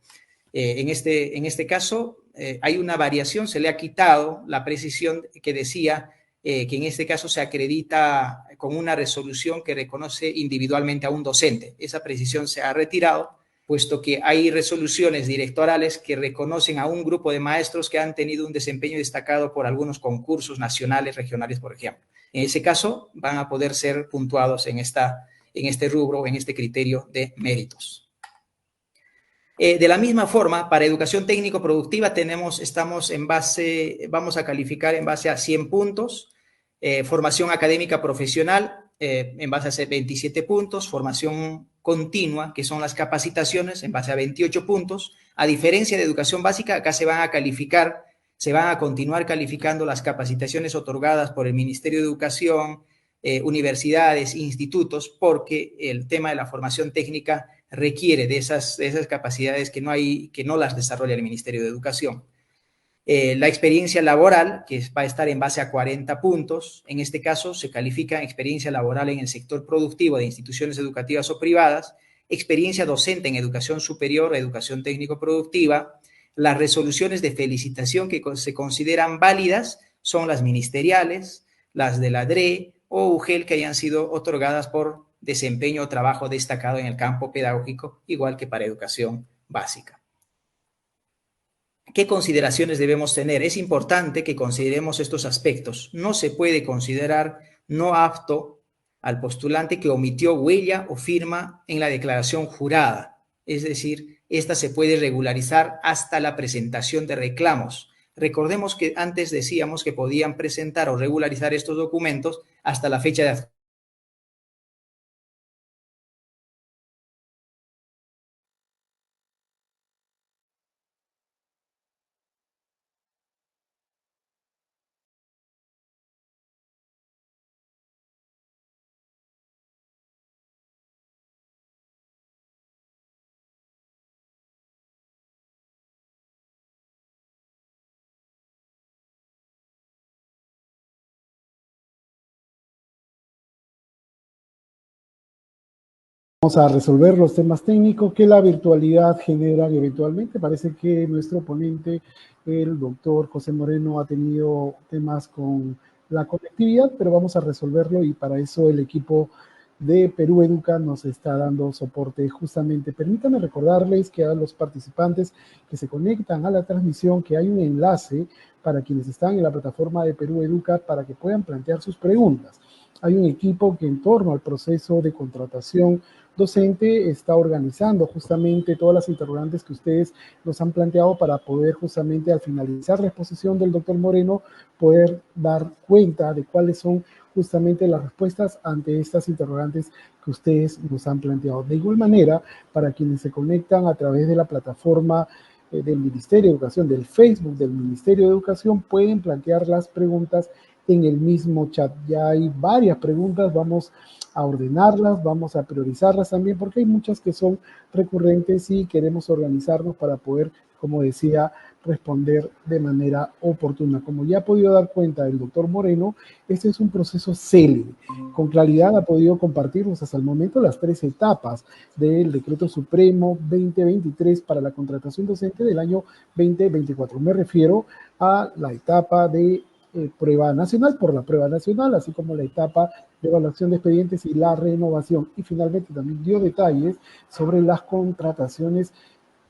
Speaker 2: En este caso, hay una variación, se le ha quitado la precisión que decía que en este caso se acredita con una resolución que reconoce individualmente a un docente. Esa precisión se ha retirado, puesto que hay resoluciones directorales que reconocen a un grupo de maestros que han tenido un desempeño destacado por algunos concursos nacionales, regionales, por ejemplo. En ese caso, van a poder ser puntuados en este rubro, en este criterio de méritos. De la misma forma, para educación técnico-productiva vamos a calificar en base a 100 puntos, formación académica profesional en base a 27 puntos, formación continua, que son las capacitaciones, en base a 28 puntos. A diferencia de educación básica, acá se van a continuar calificando las capacitaciones otorgadas por el Ministerio de Educación, universidades, institutos, porque el tema de la formación técnica requiere de esas capacidades que no las desarrolla el Ministerio de Educación. La experiencia laboral, que va a estar en base a 40 puntos, en este caso se califica experiencia laboral en el sector productivo de instituciones educativas o privadas, experiencia docente en educación superior o educación técnico-productiva. Las resoluciones de felicitación que se consideran válidas son las ministeriales, las de la DRE o UGEL que hayan sido otorgadas por desempeño o trabajo destacado en el campo pedagógico, igual que para educación básica. ¿Qué consideraciones debemos tener? Es importante que consideremos estos aspectos. No se puede considerar no apto al postulante que omitió huella o firma en la declaración jurada. Es decir, esta se puede regularizar hasta la presentación de reclamos. Recordemos que antes decíamos que podían presentar o regularizar estos documentos hasta la fecha de adjudicación.
Speaker 1: Vamos a resolver los temas técnicos que la virtualidad genera eventualmente. Parece que nuestro ponente, el doctor José Moreno, ha tenido temas con la conectividad, pero vamos a resolverlo y para eso el equipo de Perú Educa nos está dando soporte justamente. Permítanme recordarles que a los participantes que se conectan a la transmisión que hay un enlace para quienes están en la plataforma de Perú Educa para que puedan plantear sus preguntas. Hay un equipo que en torno al proceso de contratación docente está organizando justamente todas las interrogantes que ustedes nos han planteado para poder justamente al finalizar la exposición del doctor Moreno poder dar cuenta de cuáles son justamente las respuestas ante estas interrogantes que ustedes nos han planteado. De igual manera, para quienes se conectan a través de la plataforma del Ministerio de Educación, del Facebook del Ministerio de Educación, pueden plantear las preguntas en el mismo chat. Ya hay varias preguntas, vamos a ordenarlas, vamos a priorizarlas también, porque hay muchas que son recurrentes y queremos organizarnos para poder, como decía, responder de manera oportuna. Como ya ha podido dar cuenta el doctor Moreno, este es un proceso célebre. Con claridad ha podido compartirnos hasta el momento las 3 etapas del Decreto Supremo 2023 para la contratación docente del año 2024. Me refiero a la etapa de prueba nacional por la prueba nacional, así como la etapa de evaluación de expedientes y la renovación. Y finalmente también dio detalles sobre las contrataciones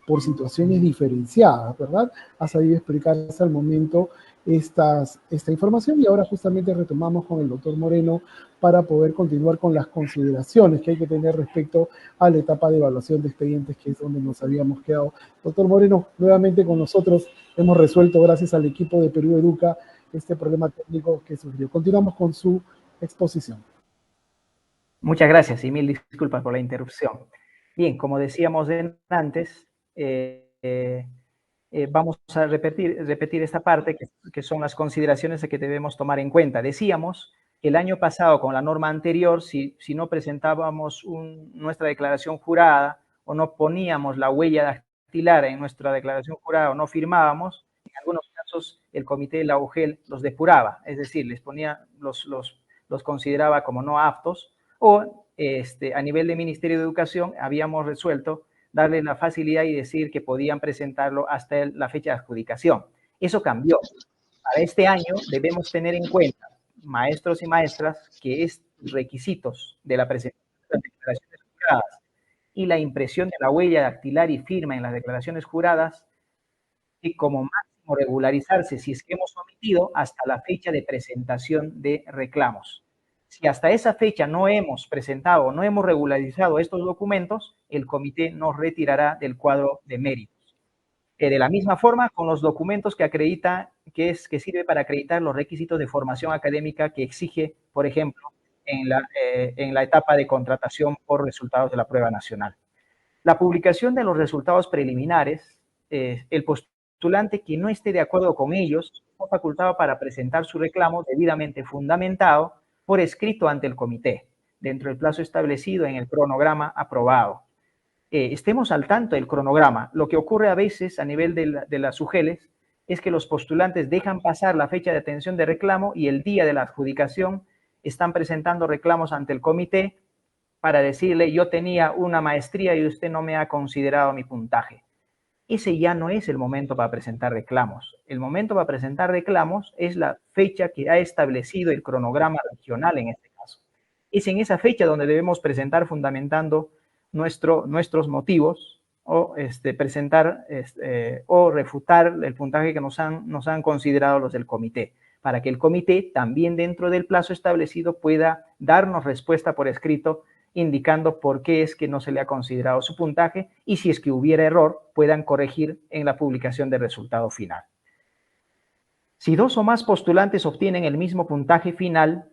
Speaker 1: por situaciones diferenciadas, ¿verdad? Ha sabido explicar hasta el momento esta información y ahora justamente retomamos con el doctor Moreno para poder continuar con las consideraciones que hay que tener respecto a la etapa de evaluación de expedientes, que es donde nos habíamos quedado. Doctor Moreno, nuevamente con nosotros, hemos resuelto gracias al equipo de Perú Educa este problema técnico que surgió. Continuamos con su exposición.
Speaker 3: Muchas gracias y mil disculpas por la interrupción. Bien, como decíamos antes, vamos a repetir esta parte, que son las consideraciones que debemos tomar en cuenta. Decíamos que el año pasado, con la norma anterior, si no presentábamos nuestra declaración jurada o no poníamos la huella dactilar en nuestra declaración jurada o no firmábamos, en algunos casos el comité de la UGEL los depuraba, es decir, les ponía, los consideraba como no aptos, o a nivel de Ministerio de Educación habíamos resuelto darle la facilidad y decir que podían presentarlo hasta la fecha de adjudicación. Eso cambió. Para este año debemos tener en cuenta, maestros y maestras, que es requisitos de la presentación de las declaraciones juradas y la impresión de la huella dactilar y firma en las declaraciones juradas, y como máximo regularizarse si es que hemos omitido hasta la fecha de presentación de reclamos. Si hasta esa fecha no hemos presentado, no hemos regularizado estos documentos, el comité nos retirará del cuadro de méritos. De la misma forma, con los documentos que acredita, que sirve para acreditar los requisitos de formación académica que exige, por ejemplo, en la etapa de contratación por resultados de la prueba nacional. La publicación de los resultados preliminares, el postulante que no esté de acuerdo con ellos está facultado para presentar su reclamo debidamente fundamentado por escrito ante el comité, dentro del plazo establecido en el cronograma aprobado. Estemos al tanto del cronograma. Lo que ocurre a veces a nivel de las UGELes es que los postulantes dejan pasar la fecha de atención de reclamo y el día de la adjudicación están presentando reclamos ante el comité para decirle: yo tenía una maestría y usted no me ha considerado mi puntaje. Ese ya no es el momento para presentar reclamos. El momento para presentar reclamos es la fecha que ha establecido el cronograma regional en este caso. Es en esa fecha donde debemos presentar fundamentando nuestros motivos o presentar o refutar el puntaje que nos han considerado los del comité, para que el comité también dentro del plazo establecido pueda darnos respuesta por escrito indicando por qué es que no se le ha considerado su puntaje y si es que hubiera error, puedan corregir en la publicación del resultado final. Si dos o más postulantes obtienen el mismo puntaje final,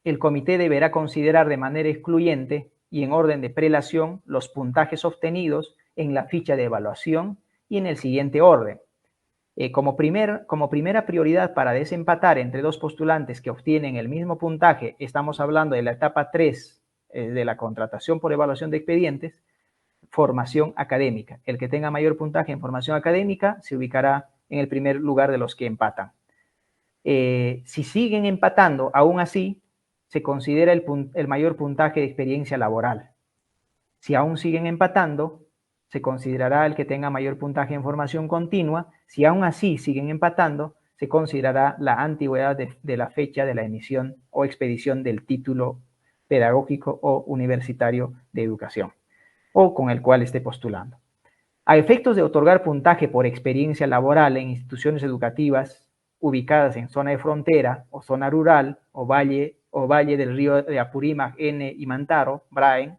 Speaker 3: el comité deberá considerar de manera excluyente y en orden de prelación los puntajes obtenidos en la ficha de evaluación y en el siguiente orden. Como primera prioridad para desempatar entre dos postulantes que obtienen el mismo puntaje, estamos hablando de la etapa 3 de la contratación por evaluación de expedientes, formación académica. El que tenga mayor puntaje en formación académica se ubicará en el primer lugar de los que empatan. Si siguen empatando, aún así, se considera el mayor puntaje de experiencia laboral. Si aún siguen empatando, se considerará el que tenga mayor puntaje en formación continua. Si aún así siguen empatando, se considerará la antigüedad de la fecha de la emisión o expedición del título pedagógico o universitario de educación, o con el cual esté postulando. A efectos de otorgar puntaje por experiencia laboral en instituciones educativas ubicadas en zona de frontera o zona rural o valle del río de Apurímac, N y Mantaro, Braen,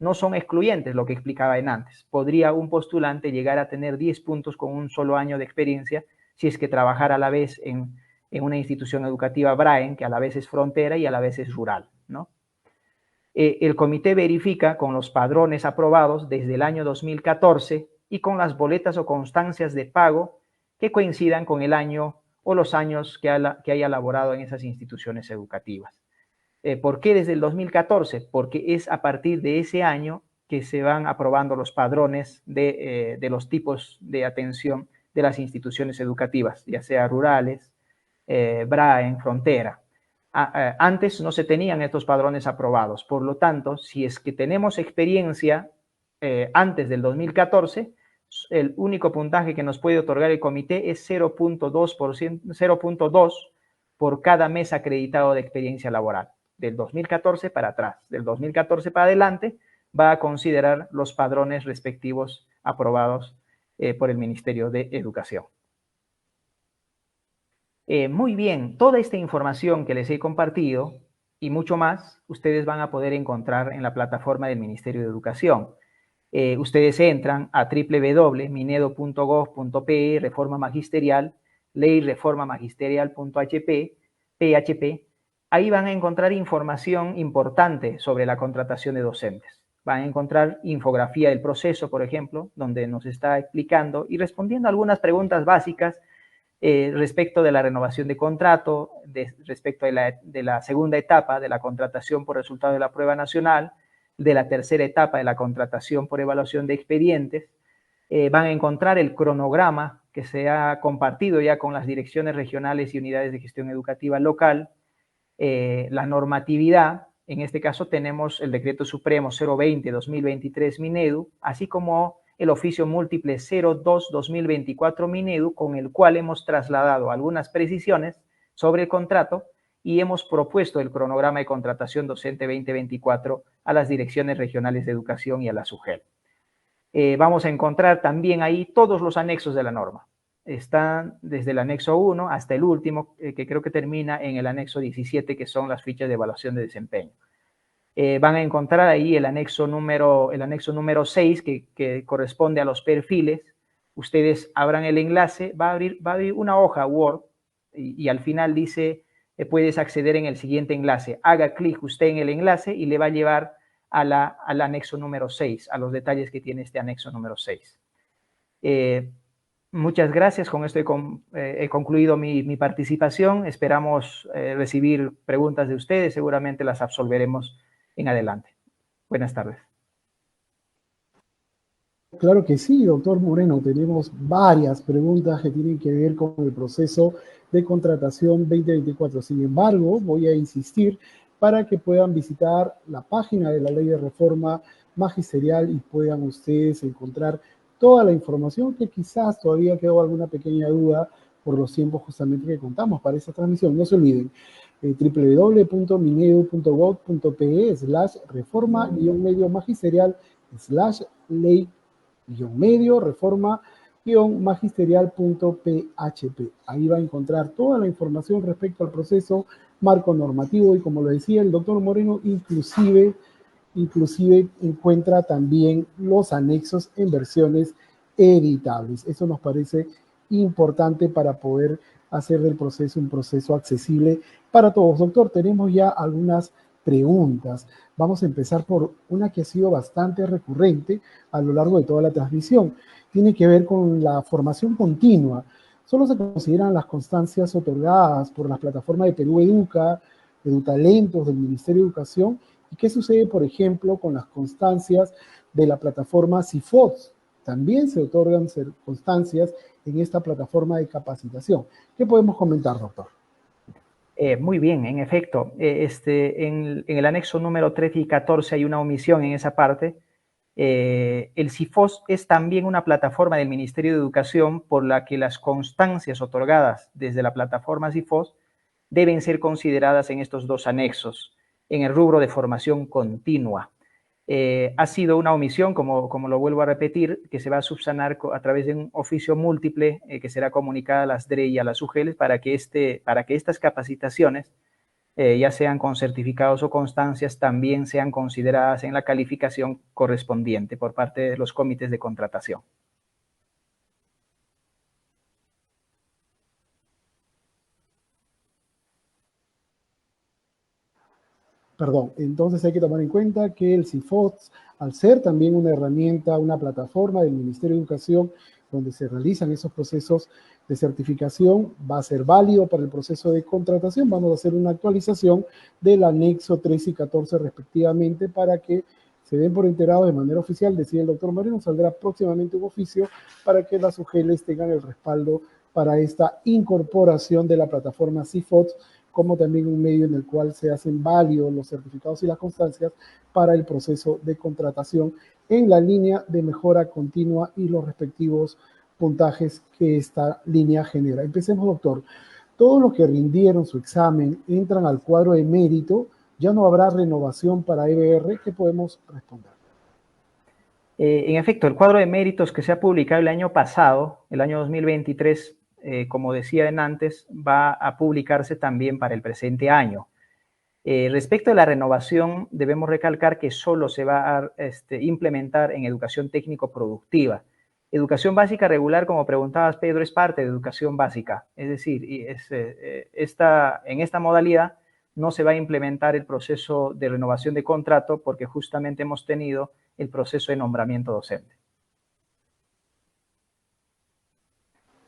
Speaker 3: no son excluyentes, lo que explicaba antes. Podría un postulante llegar a tener 10 puntos con un solo año de experiencia si es que trabajara a la vez en una institución educativa Braen, que a la vez es frontera y a la vez es rural, ¿no? El comité verifica con los padrones aprobados desde el año 2014 y con las boletas o constancias de pago que coincidan con el año o los años que haya laborado en esas instituciones educativas. ¿Por qué desde el 2014? Porque es a partir de ese año que se van aprobando los padrones de los tipos de atención de las instituciones educativas, ya sea rurales, Braen, frontera. Antes no se tenían estos padrones aprobados. Por lo tanto, si es que tenemos experiencia antes del 2014, el único puntaje que nos puede otorgar el comité es 0.2 por cada mes acreditado de experiencia laboral. Del 2014 para atrás, del 2014 para adelante, va a considerar los padrones respectivos aprobados por el Ministerio de Educación. Muy bien, toda esta información que les he compartido y mucho más, ustedes van a poder encontrar en la plataforma del Ministerio de Educación. Ustedes entran a www.minedo.gov.pe, reforma magisterial, ley reforma magisterial.php. Ahí van a encontrar información importante sobre la contratación de docentes. Van a encontrar infografía del proceso, por ejemplo, donde nos está explicando y respondiendo a algunas preguntas básicas respecto de la renovación de contrato, respecto de la segunda etapa de la contratación por resultado de la prueba nacional, de la tercera etapa de la contratación por evaluación de expedientes. Van a encontrar el cronograma que se ha compartido ya con las direcciones regionales y unidades de gestión educativa local, la normatividad. En este caso tenemos el Decreto Supremo 020-2023 Minedu, así como el oficio múltiple 02-2024 Minedu, con el cual hemos trasladado algunas precisiones sobre el contrato y hemos propuesto el cronograma de contratación docente 2024 a las direcciones regionales de educación y a la SUGEL. Vamos a encontrar también ahí todos los anexos de la norma. Están desde el anexo 1 hasta el último, que creo que termina en el anexo 17, que son las fichas de evaluación de desempeño. Van a encontrar ahí el anexo número 6, que corresponde a los perfiles. Ustedes abran el enlace, va a abrir una hoja Word y al final dice, puedes acceder en el siguiente enlace. Haga clic usted en el enlace y le va a llevar al anexo número 6, a los detalles que tiene este anexo número 6. Muchas gracias. Con esto he concluido mi participación. Esperamos recibir preguntas de ustedes. Seguramente las absolveremos en adelante. Buenas tardes.
Speaker 1: Claro que sí, doctor Moreno. Tenemos varias preguntas que tienen que ver con el proceso de contratación 2024. Sin embargo, voy a insistir para que puedan visitar la página de la Ley de Reforma Magisterial y puedan ustedes encontrar toda la información, que quizás todavía quedó alguna pequeña duda por los tiempos justamente que contamos para esta transmisión. No se olviden, www.minedu.gov.pe/reforma-medio magisterial/ley-medio reforma-magisterial.php. Ahí va a encontrar toda la información respecto al proceso marco normativo y, como lo decía el doctor Moreno, inclusive encuentra también los anexos en versiones editables. Eso nos parece importante para poder hacer del proceso un proceso accesible para todos. Doctor, tenemos ya algunas preguntas. Vamos a empezar por una que ha sido bastante recurrente a lo largo de toda la transmisión. Tiene que ver con la formación continua. Solo se consideran las constancias otorgadas por las plataformas de Perú Educa, EduTalentos, del Ministerio de Educación. ¿Y qué sucede, por ejemplo, con las constancias de la plataforma CIFOS? También se otorgan constancias en esta plataforma de capacitación. ¿Qué podemos comentar, doctor?
Speaker 3: Muy bien, en efecto, en el anexo número 13 y 14 hay una omisión en esa parte. El CIFOS es también una plataforma del Ministerio de Educación por la que las constancias otorgadas desde la plataforma CIFOS deben ser consideradas en estos dos anexos, en el rubro de formación continua. Ha sido una omisión, como lo vuelvo a repetir, que se va a subsanar a través de un oficio múltiple que será comunicada a las DRE y a las UGEL para que estas capacitaciones, ya sean con certificados o constancias, también sean consideradas en la calificación correspondiente por parte de los comités de contratación.
Speaker 1: Perdón, entonces hay que tomar en cuenta que el CIFOS, al ser también una herramienta, una plataforma del Ministerio de Educación, donde se realizan esos procesos de certificación, va a ser válido para el proceso de contratación. Vamos a hacer una actualización del anexo 13 y 14 respectivamente para que se den por enterados de manera oficial. Decía el doctor Moreno, saldrá próximamente un oficio para que las UGELs tengan el respaldo para esta incorporación de la plataforma CIFOS, como también un medio en el cual se hacen válidos los certificados y las constancias para el proceso de contratación en la línea de mejora continua y los respectivos puntajes que esta línea genera. Empecemos, doctor. Todos los que rindieron su examen entran al cuadro de mérito, ya no habrá renovación para EBR. ¿Qué podemos responder?
Speaker 3: En efecto, el cuadro de méritos que se ha publicado el año pasado, el año 2023, como decía antes, va a publicarse también para el presente año. Respecto a la renovación, debemos recalcar que solo se va a implementar en educación técnico-productiva. Educación básica regular, como preguntabas, Pedro, es parte de educación básica. Es decir, en esta modalidad no se va a implementar el proceso de renovación de contrato porque justamente hemos tenido el proceso de nombramiento docente.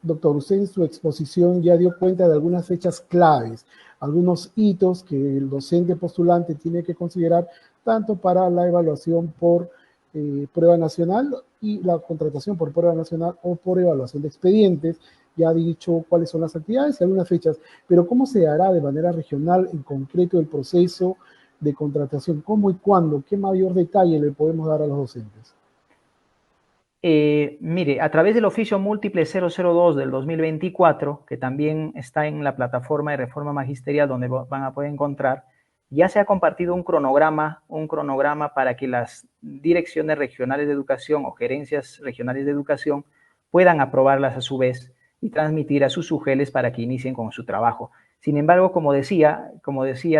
Speaker 1: Doctor, usted en su exposición ya dio cuenta de algunas fechas claves, algunos hitos que el docente postulante tiene que considerar tanto para la evaluación por prueba nacional y la contratación por prueba nacional o por evaluación de expedientes. Ya ha dicho cuáles son las actividades y algunas fechas, pero ¿cómo se hará de manera regional en concreto el proceso de contratación? ¿Cómo y cuándo? ¿Qué mayor detalle le podemos dar a los docentes?
Speaker 3: Mire, a través del oficio múltiple 002 del 2024, que también está en la plataforma de reforma magisterial donde van a poder encontrar, ya se ha compartido un cronograma para que las direcciones regionales de educación o gerencias regionales de educación puedan aprobarlas a su vez y transmitir a sus UGELs para que inicien con su trabajo. Sin embargo, como decía,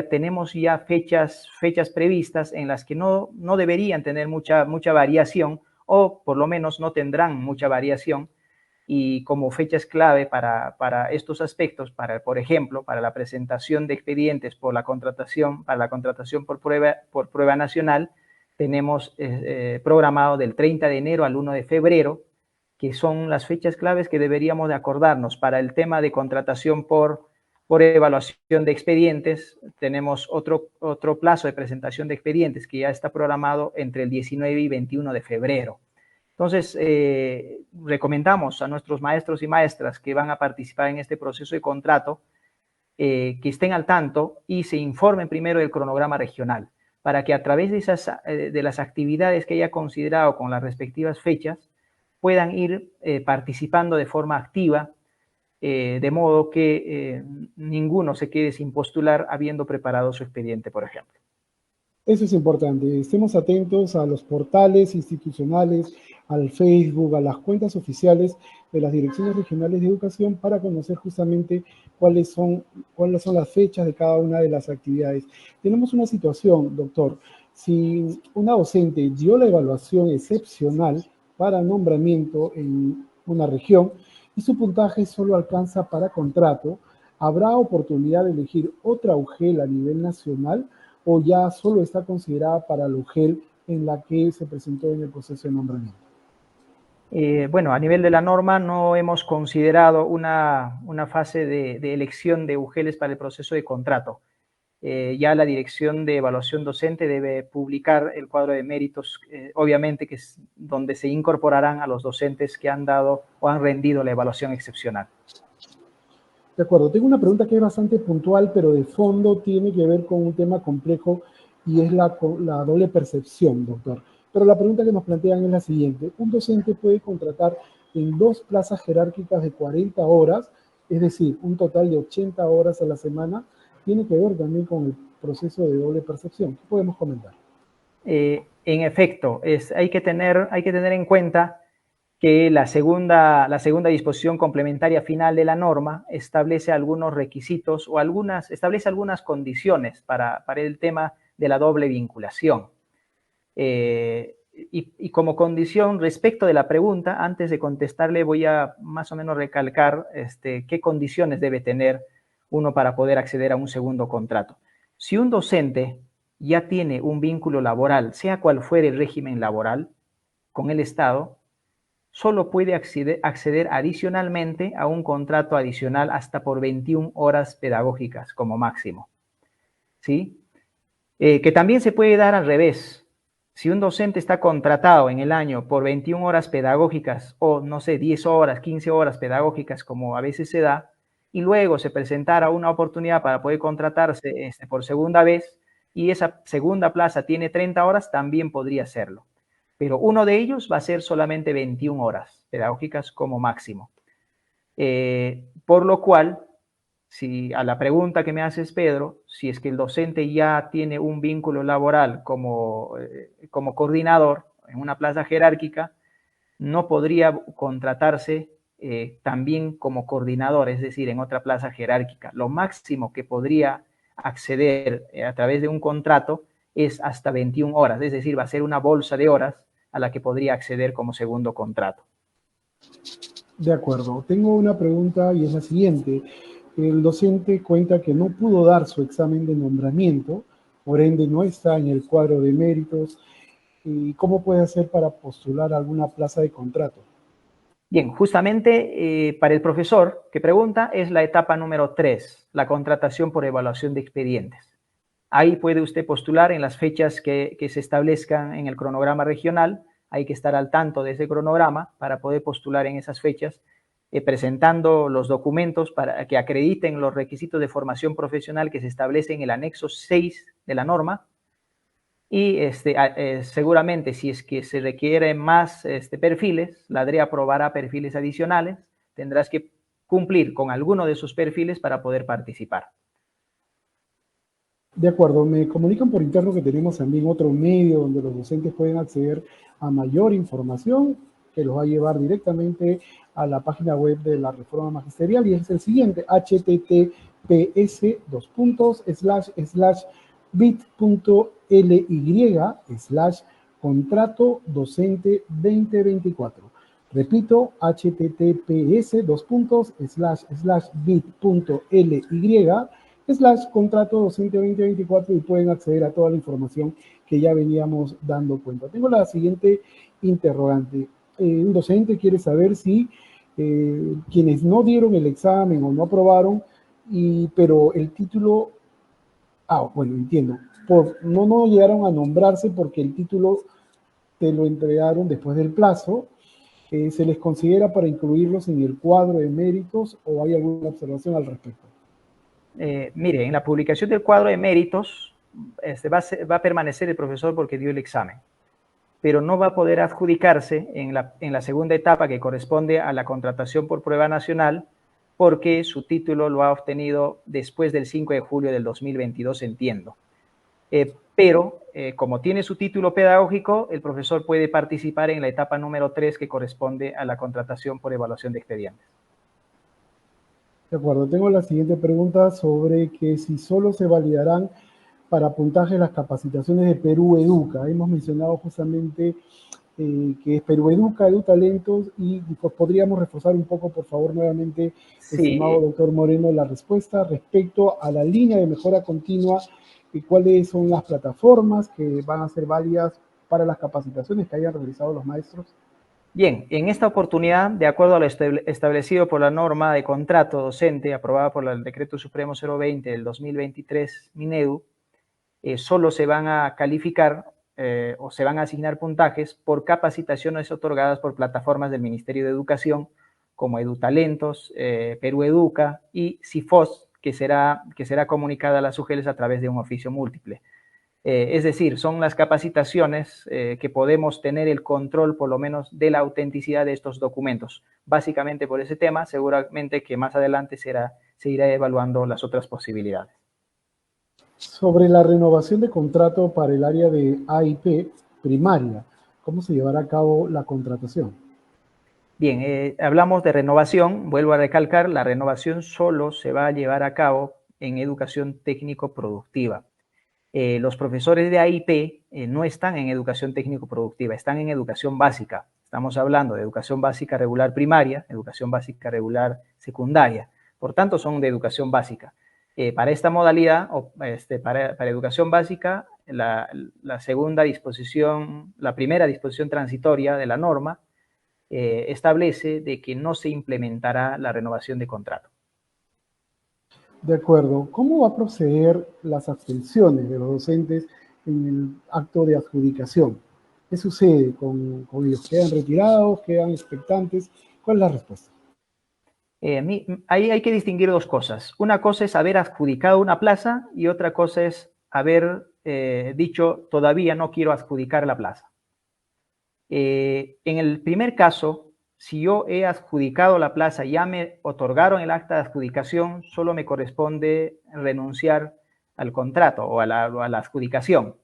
Speaker 3: tenemos ya fechas previstas en las que no deberían tener mucha variación, o por lo menos no tendrán mucha variación, y como fechas clave para estos aspectos, por ejemplo, para la presentación de expedientes para la contratación por prueba nacional, tenemos programado del 30 de enero al 1 de febrero, que son las fechas claves que deberíamos de acordarnos. Para el tema de contratación por evaluación de expedientes, tenemos otro plazo de presentación de expedientes que ya está programado entre el 19 y 21 de febrero. Entonces, recomendamos a nuestros maestros y maestras que van a participar en este proceso de contrato que estén al tanto y se informen primero del cronograma regional, para que a través de las actividades que haya considerado con las respectivas fechas, puedan ir participando de forma activa, de modo que ninguno se quede sin postular habiendo preparado su expediente, por ejemplo.
Speaker 1: Eso es importante. Estemos atentos a los portales institucionales, al Facebook, a las cuentas oficiales de las direcciones regionales de educación para conocer justamente cuáles son las fechas de cada una de las actividades. Tenemos una situación, doctor. Si una docente dio la evaluación excepcional para nombramiento en una región y su puntaje solo alcanza para contrato, ¿habrá oportunidad de elegir otra UGEL a nivel nacional o ya solo está considerada para la UGEL en la que se presentó en el proceso de nombramiento?
Speaker 3: Bueno, a nivel de la norma no hemos considerado una fase de elección de UGELs para el proceso de contrato. Ya la Dirección de Evaluación Docente debe publicar el cuadro de méritos, obviamente que es donde se incorporarán a los docentes que han dado o han rendido la evaluación excepcional.
Speaker 1: De acuerdo, tengo una pregunta que es bastante puntual, pero de fondo tiene que ver con un tema complejo y es la doble percepción, doctor. Pero la pregunta que nos plantean es la siguiente. Un docente puede contratar en 2 plazas jerárquicas de 40 horas, es decir, un total de 80 horas a la semana. Tiene que ver también con el proceso de doble percepción. ¿Qué podemos comentar?
Speaker 3: En efecto, hay que tener en cuenta que la segunda disposición complementaria final de la norma establece algunos requisitos o establece algunas condiciones para el tema de la doble vinculación. Y como condición, respecto de la pregunta, antes de contestarle voy a más o menos recalcar qué condiciones debe tener uno para poder acceder a un segundo contrato. Si un docente ya tiene un vínculo laboral, sea cual fuere el régimen laboral, con el Estado, solo puede acceder adicionalmente a un contrato adicional hasta por 21 horas pedagógicas como máximo. ¿Sí? Que también se puede dar al revés. Si un docente está contratado en el año por 21 horas pedagógicas o, no sé, 10 horas, 15 horas pedagógicas, como a veces se da, y luego se presentara una oportunidad para poder contratarse por segunda vez y esa segunda plaza tiene 30 horas, también podría hacerlo. Pero uno de ellos va a ser solamente 21 horas pedagógicas como máximo. Por lo cual, si a la pregunta que me haces, Pedro, si es que el docente ya tiene un vínculo laboral como coordinador en una plaza jerárquica, no podría contratarse también como coordinador, es decir, en otra plaza jerárquica. Lo máximo que podría acceder a través de un contrato es hasta 21 horas, es decir, va a ser una bolsa de horas a la que podría acceder como segundo contrato.
Speaker 1: De acuerdo. Tengo una pregunta y es la siguiente. El docente cuenta que no pudo dar su examen de nombramiento, por ende no está en el cuadro de méritos. ¿Y cómo puede hacer para postular a alguna plaza de contrato?
Speaker 3: Bien, justamente para el profesor que pregunta es la etapa número 3, la contratación por evaluación de expedientes. Ahí puede usted postular en las fechas que se establezcan en el cronograma regional. Hay que estar al tanto de ese cronograma para poder postular en esas fechas, presentando los documentos para que acrediten los requisitos de formación profesional que se establecen en el anexo 6 de la norma. Y seguramente si es que se requieren más perfiles, la DRE aprobará perfiles adicionales. Tendrás que cumplir con alguno de esos perfiles para poder participar.
Speaker 1: De acuerdo, me comunican por interno que tenemos también otro medio donde los docentes pueden acceder a mayor información que los va a llevar directamente a la página web de la reforma magisterial y es el siguiente, https://bit.ly/contrato docente 2024. Repito, https://bit.ly/contrato docente 2024 y pueden acceder a toda la información que ya veníamos dando cuenta. Tengo la siguiente interrogante. Un docente quiere saber si quienes no dieron el examen o no aprobaron, pero el título, bueno, entiendo, no llegaron a nombrarse porque el título te lo entregaron después del plazo, ¿se les considera para incluirlos en el cuadro de méritos o hay alguna observación al respecto?
Speaker 3: Mire, en la publicación del cuadro de méritos va a permanecer el profesor porque dio el examen, pero no va a poder adjudicarse en la segunda etapa que corresponde a la contratación por prueba nacional porque su título lo ha obtenido después del 5 de julio del 2022, entiendo. Pero como tiene su título pedagógico, el profesor puede participar en la etapa número 3 que corresponde a la contratación por evaluación de expedientes.
Speaker 1: De acuerdo, tengo la siguiente pregunta sobre que si solo se validarán para puntaje las capacitaciones de Perú Educa. Hemos mencionado justamente que es Perú Educa, EduTalentos, y pues podríamos reforzar un poco, por favor, nuevamente,
Speaker 3: Sí.
Speaker 1: estimado doctor Moreno, la respuesta respecto a la línea de mejora continua y cuáles son las plataformas que van a ser válidas para las capacitaciones que hayan realizado los maestros.
Speaker 3: Bien, en esta oportunidad, de acuerdo a lo establecido por la norma de contrato docente aprobada por el Decreto Supremo 020 del 2023, Minedu, solo se van a calificar o se van a asignar puntajes por capacitaciones otorgadas por plataformas del Ministerio de Educación, como EduTalentos, Perú Educa y CIFOS, que será comunicada a las UGELs a través de un oficio múltiple. Es decir, son las capacitaciones que podemos tener el control, por lo menos, de la autenticidad de estos documentos. Básicamente por ese tema, seguramente que más adelante se irá evaluando las otras posibilidades.
Speaker 1: Sobre la renovación de contrato para el área de AIP primaria, ¿cómo se llevará a cabo la contratación?
Speaker 3: Bien, hablamos de renovación. Vuelvo a recalcar, la renovación solo se va a llevar a cabo en educación técnico-productiva. Los profesores de AIP no están en educación técnico-productiva, están en educación básica. Estamos hablando de educación básica regular primaria, educación básica regular secundaria. Por tanto, son de educación básica. Para esta modalidad, para educación básica, la primera disposición transitoria de la norma establece de que no se implementará la renovación de contrato.
Speaker 1: De acuerdo. ¿Cómo va a proceder las abstenciones de los docentes en el acto de adjudicación? ¿Qué sucede con ellos? ¿Quedan retirados? ¿Quedan expectantes? ¿Cuál es la respuesta?
Speaker 3: Ahí hay que distinguir dos cosas. Una cosa es haber adjudicado una plaza y otra cosa es haber dicho todavía no quiero adjudicar la plaza. En el primer caso, si yo he adjudicado la plaza y ya me otorgaron el acta de adjudicación, solo me corresponde renunciar al contrato o a la adjudicación.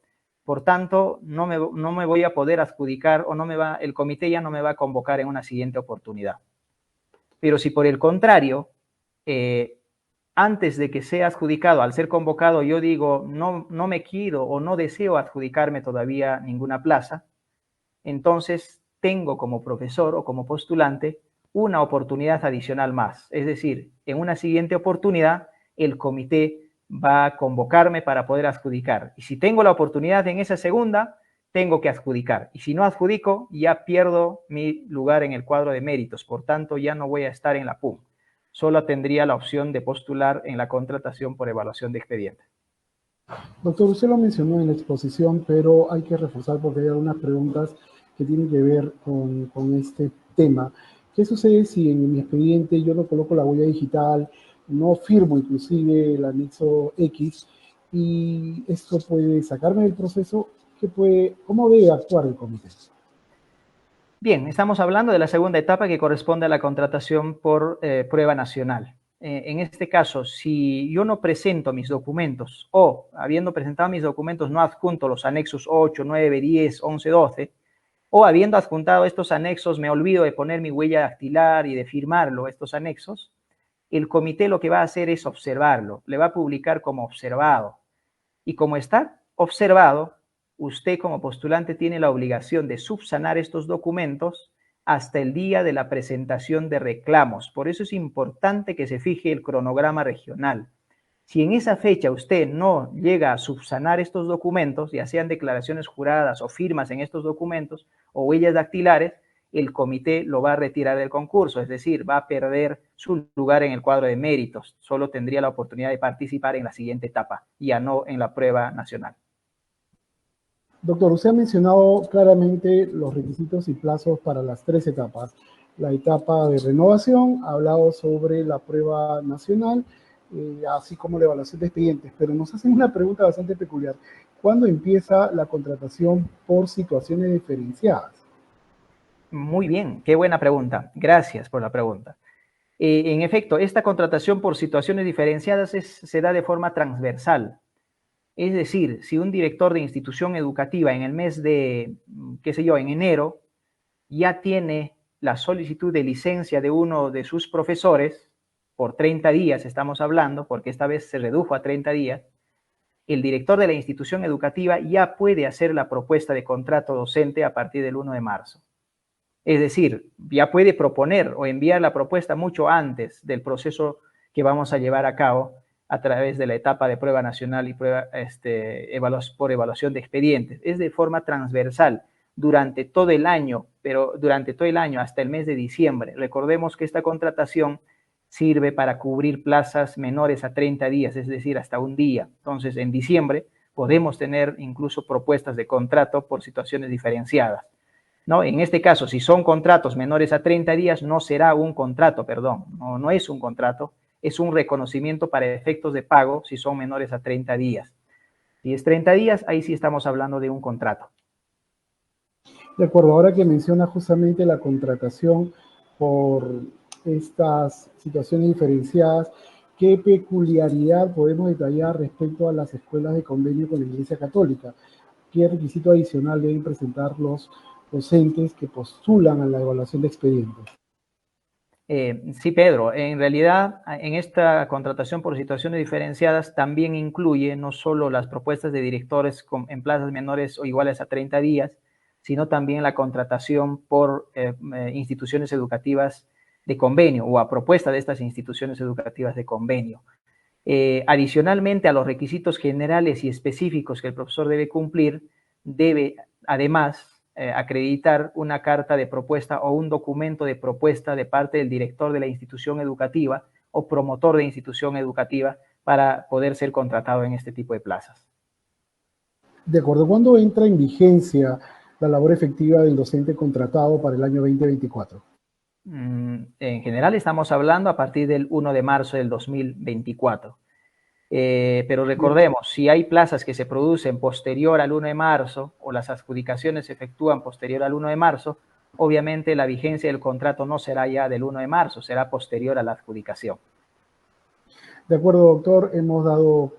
Speaker 3: Por tanto, no me voy a poder adjudicar o el comité ya no me va a convocar en una siguiente oportunidad. Pero si por el contrario, antes de que sea adjudicado, al ser convocado, yo digo, no me quiero o no deseo adjudicarme todavía ninguna plaza, entonces tengo como profesor o como postulante una oportunidad adicional más. Es decir, en una siguiente oportunidad, el comité va a convocarme para poder adjudicar. Y si tengo la oportunidad en esa segunda, tengo que adjudicar. Y si no adjudico, ya pierdo mi lugar en el cuadro de méritos. Por tanto, ya no voy a estar en la PUM. Solo tendría la opción de postular en la contratación por evaluación de expediente.
Speaker 1: Doctor, usted lo mencionó en la exposición, pero hay que reforzar porque hay algunas preguntas que tienen que ver con este tema. ¿Qué sucede si en mi expediente yo no coloco la huella digital, no firmo inclusive el anexo X, y esto puede sacarme del proceso? ¿Cómo debe actuar el comité?
Speaker 3: Bien, estamos hablando de la segunda etapa que corresponde a la contratación por prueba nacional. En este caso, si yo no presento mis documentos o, habiendo presentado mis documentos, no adjunto los anexos 8, 9, 10, 11, 12, o habiendo adjuntado estos anexos, me olvido de poner mi huella dactilar y de firmarlo, estos anexos, el comité lo que va a hacer es observarlo, le va a publicar como observado. Y como está observado, usted como postulante tiene la obligación de subsanar estos documentos hasta el día de la presentación de reclamos. Por eso es importante que se fije el cronograma regional. Si en esa fecha usted no llega a subsanar estos documentos, ya sean declaraciones juradas o firmas en estos documentos o huellas dactilares, el comité lo va a retirar del concurso, es decir, va a perder su lugar en el cuadro de méritos. Solo tendría la oportunidad de participar en la siguiente etapa, ya no en la prueba nacional.
Speaker 1: Doctor, usted ha mencionado claramente los requisitos y plazos para las 3 etapas. La etapa de renovación, ha hablado sobre la prueba nacional, así como la evaluación de expedientes, pero nos hacen una pregunta bastante peculiar. ¿Cuándo empieza la contratación por situaciones diferenciadas?
Speaker 3: Muy bien, qué buena pregunta. Gracias por la pregunta. En efecto, esta contratación por situaciones diferenciadas se da de forma transversal. Es decir, si un director de institución educativa en el mes de, qué sé yo, en enero, ya tiene la solicitud de licencia de uno de sus profesores, por 30 días estamos hablando, porque esta vez se redujo a 30 días, el director de la institución educativa ya puede hacer la propuesta de contrato docente a partir del 1 de marzo. Es decir, ya puede proponer o enviar la propuesta mucho antes del proceso que vamos a llevar a cabo a través de la etapa de prueba nacional y prueba por evaluación de expedientes. Es de forma transversal durante todo el año, pero durante todo el año hasta el mes de diciembre. Recordemos que esta contratación sirve para cubrir plazas menores a 30 días, es decir, hasta un día. Entonces, en diciembre podemos tener incluso propuestas de contrato por situaciones diferenciadas, ¿no? En este caso, si son contratos menores a 30 días, no será un contrato, perdón, no es un contrato, es un reconocimiento para efectos de pago si son menores a 30 días. Si es 30 días, ahí sí estamos hablando de un contrato.
Speaker 1: De acuerdo, ahora que menciona justamente la contratación por estas situaciones diferenciadas, ¿qué peculiaridad podemos detallar respecto a las escuelas de convenio con la Iglesia Católica? ¿Qué requisito adicional deben presentar los docentes que postulan a la evaluación de expedientes?
Speaker 3: Sí, Pedro, en realidad en esta contratación por situaciones diferenciadas también incluye no solo las propuestas de directores en plazas menores o iguales a 30 días, sino también la contratación por instituciones educativas de convenio o a propuesta de estas instituciones educativas de convenio. Adicionalmente a los requisitos generales y específicos que el profesor debe cumplir, debe además acreditar una carta de propuesta o un documento de propuesta de parte del director de la institución educativa o promotor de institución educativa para poder ser contratado en este tipo de plazas.
Speaker 1: De acuerdo, ¿cuándo entra en vigencia la labor efectiva del docente contratado para el año 2024?
Speaker 3: En general estamos hablando a partir del 1 de marzo del 2024. Pero recordemos, si hay plazas que se producen posterior al 1 de marzo o las adjudicaciones se efectúan posterior al 1 de marzo, obviamente la vigencia del contrato no será ya del 1 de marzo, será posterior a la adjudicación.
Speaker 1: De acuerdo, doctor, hemos dado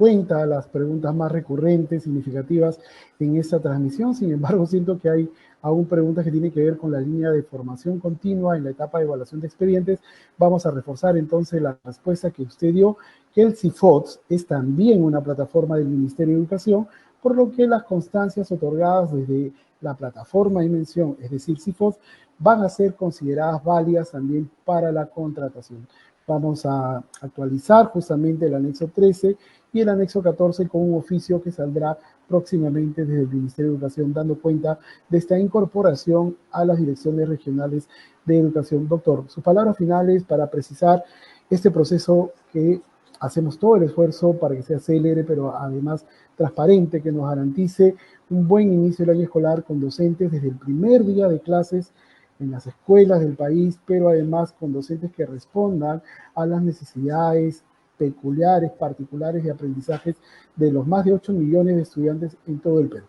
Speaker 1: cuenta las preguntas más recurrentes, significativas en esta transmisión. Sin embargo, siento que hay aún preguntas que tienen que ver con la línea de formación continua en la etapa de evaluación de expedientes. Vamos a reforzar entonces la respuesta que usted dio, que el CIFOTS es también una plataforma del Ministerio de Educación, por lo que las constancias otorgadas desde la plataforma de mención, es decir, CIFOTS, van a ser consideradas válidas también para la contratación. Vamos a actualizar justamente el anexo 13 y el anexo 14 con un oficio que saldrá próximamente desde el Ministerio de Educación, dando cuenta de esta incorporación a las direcciones regionales de educación. Doctor, sus palabras finales para precisar este proceso que hacemos todo el esfuerzo para que sea célere, pero además transparente, que nos garantice un buen inicio del año escolar con docentes desde el primer día de clases en las escuelas del país, pero además con docentes que respondan a las necesidades peculiares, particulares de aprendizajes de los más de 8 millones de estudiantes en todo el Perú.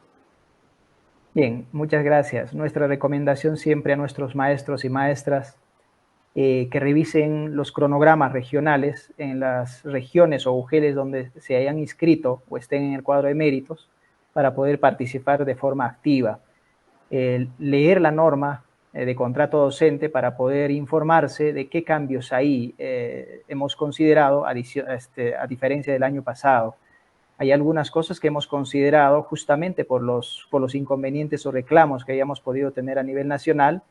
Speaker 3: Bien, muchas gracias. Nuestra recomendación siempre a nuestros maestros y maestras que revisen los cronogramas regionales en las regiones o UGELs donde se hayan inscrito o estén en el cuadro de méritos para poder participar de forma activa. Leer la norma de contrato docente para poder informarse de qué cambios ahí hemos considerado a diferencia del año pasado. Hay algunas cosas que hemos considerado justamente por los inconvenientes o reclamos que hayamos podido tener a nivel nacional,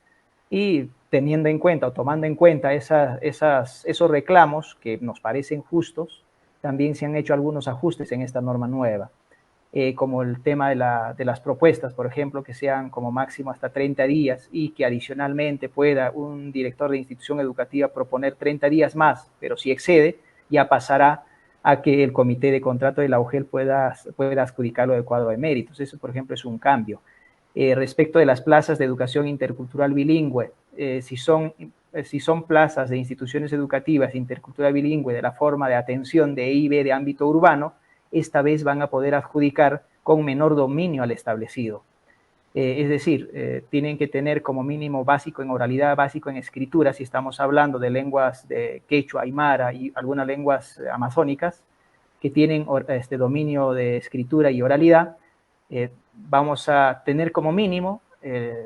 Speaker 3: y teniendo en cuenta o tomando en cuenta esos reclamos que nos parecen justos, también se han hecho algunos ajustes en esta norma nueva, como el tema de las propuestas, por ejemplo, que sean como máximo hasta 30 días y que adicionalmente pueda un director de institución educativa proponer 30 días más, pero si excede, ya pasará a que el comité de contrato de la UGEL pueda adjudicarlo del cuadro de méritos. Eso, por ejemplo, es un cambio. Respecto de las plazas de educación intercultural bilingüe, si son plazas de instituciones educativas intercultural bilingüe de la forma de atención de EIB de ámbito urbano, esta vez van a poder adjudicar con menor dominio al establecido. Es decir, tienen que tener como mínimo básico en oralidad, básico en escritura, si estamos hablando de lenguas de quechua, aymara y algunas lenguas amazónicas que tienen dominio de escritura y oralidad. Vamos a tener como mínimo,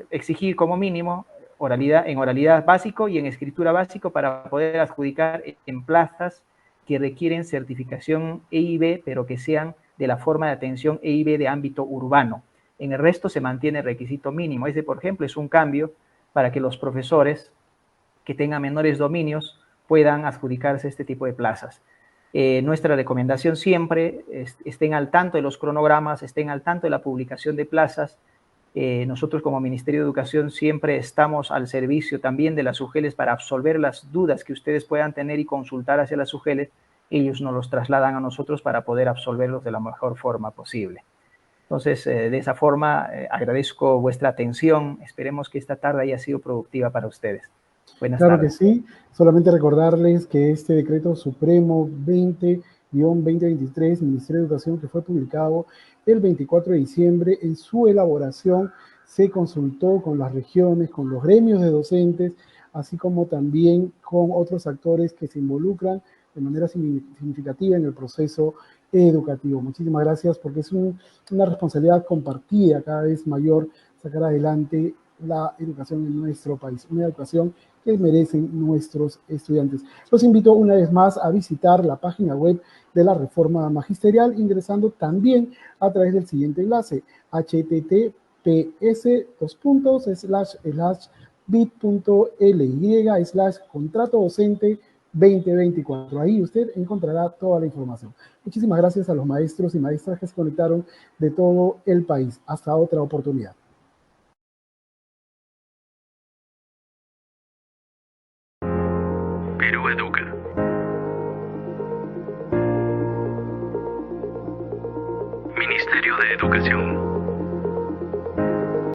Speaker 3: exigir como mínimo en oralidad básico y en escritura básico para poder adjudicar en plazas que requieren certificación EIB, pero que sean de la forma de atención EIB de ámbito urbano. En el resto se mantiene el requisito mínimo. Ese, por ejemplo, es un cambio para que los profesores que tengan menores dominios puedan adjudicarse este tipo de plazas. Nuestra recomendación siempre estén al tanto de los cronogramas, estén al tanto de la publicación de plazas. Nosotros como Ministerio de Educación siempre estamos al servicio también de las UGELs para absolver las dudas que ustedes puedan tener y consultar hacia las UGELs. Ellos nos los trasladan a nosotros para poder absolverlos de la mejor forma posible. Entonces, de esa forma, agradezco vuestra atención. Esperemos que esta tarde haya sido productiva para ustedes. Buenas tardes.
Speaker 1: Que sí, solamente recordarles que este decreto supremo 20-2023, Ministerio de Educación, que fue publicado el 24 de diciembre, en su elaboración se consultó con las regiones, con los gremios de docentes, así como también con otros actores que se involucran de manera significativa en el proceso educativo. Muchísimas gracias, porque es una responsabilidad compartida cada vez mayor sacar adelante la educación en nuestro país, una educación que merecen nuestros estudiantes. Los invito una vez más a visitar la página web de la Reforma Magisterial, ingresando también a través del siguiente enlace, https://bit.ly/contrato docente 2024. Ahí usted encontrará toda la información. Muchísimas gracias a los maestros y maestras que se conectaron de todo el país. Hasta otra oportunidad.
Speaker 4: Perú Educa. Ministerio de Educación.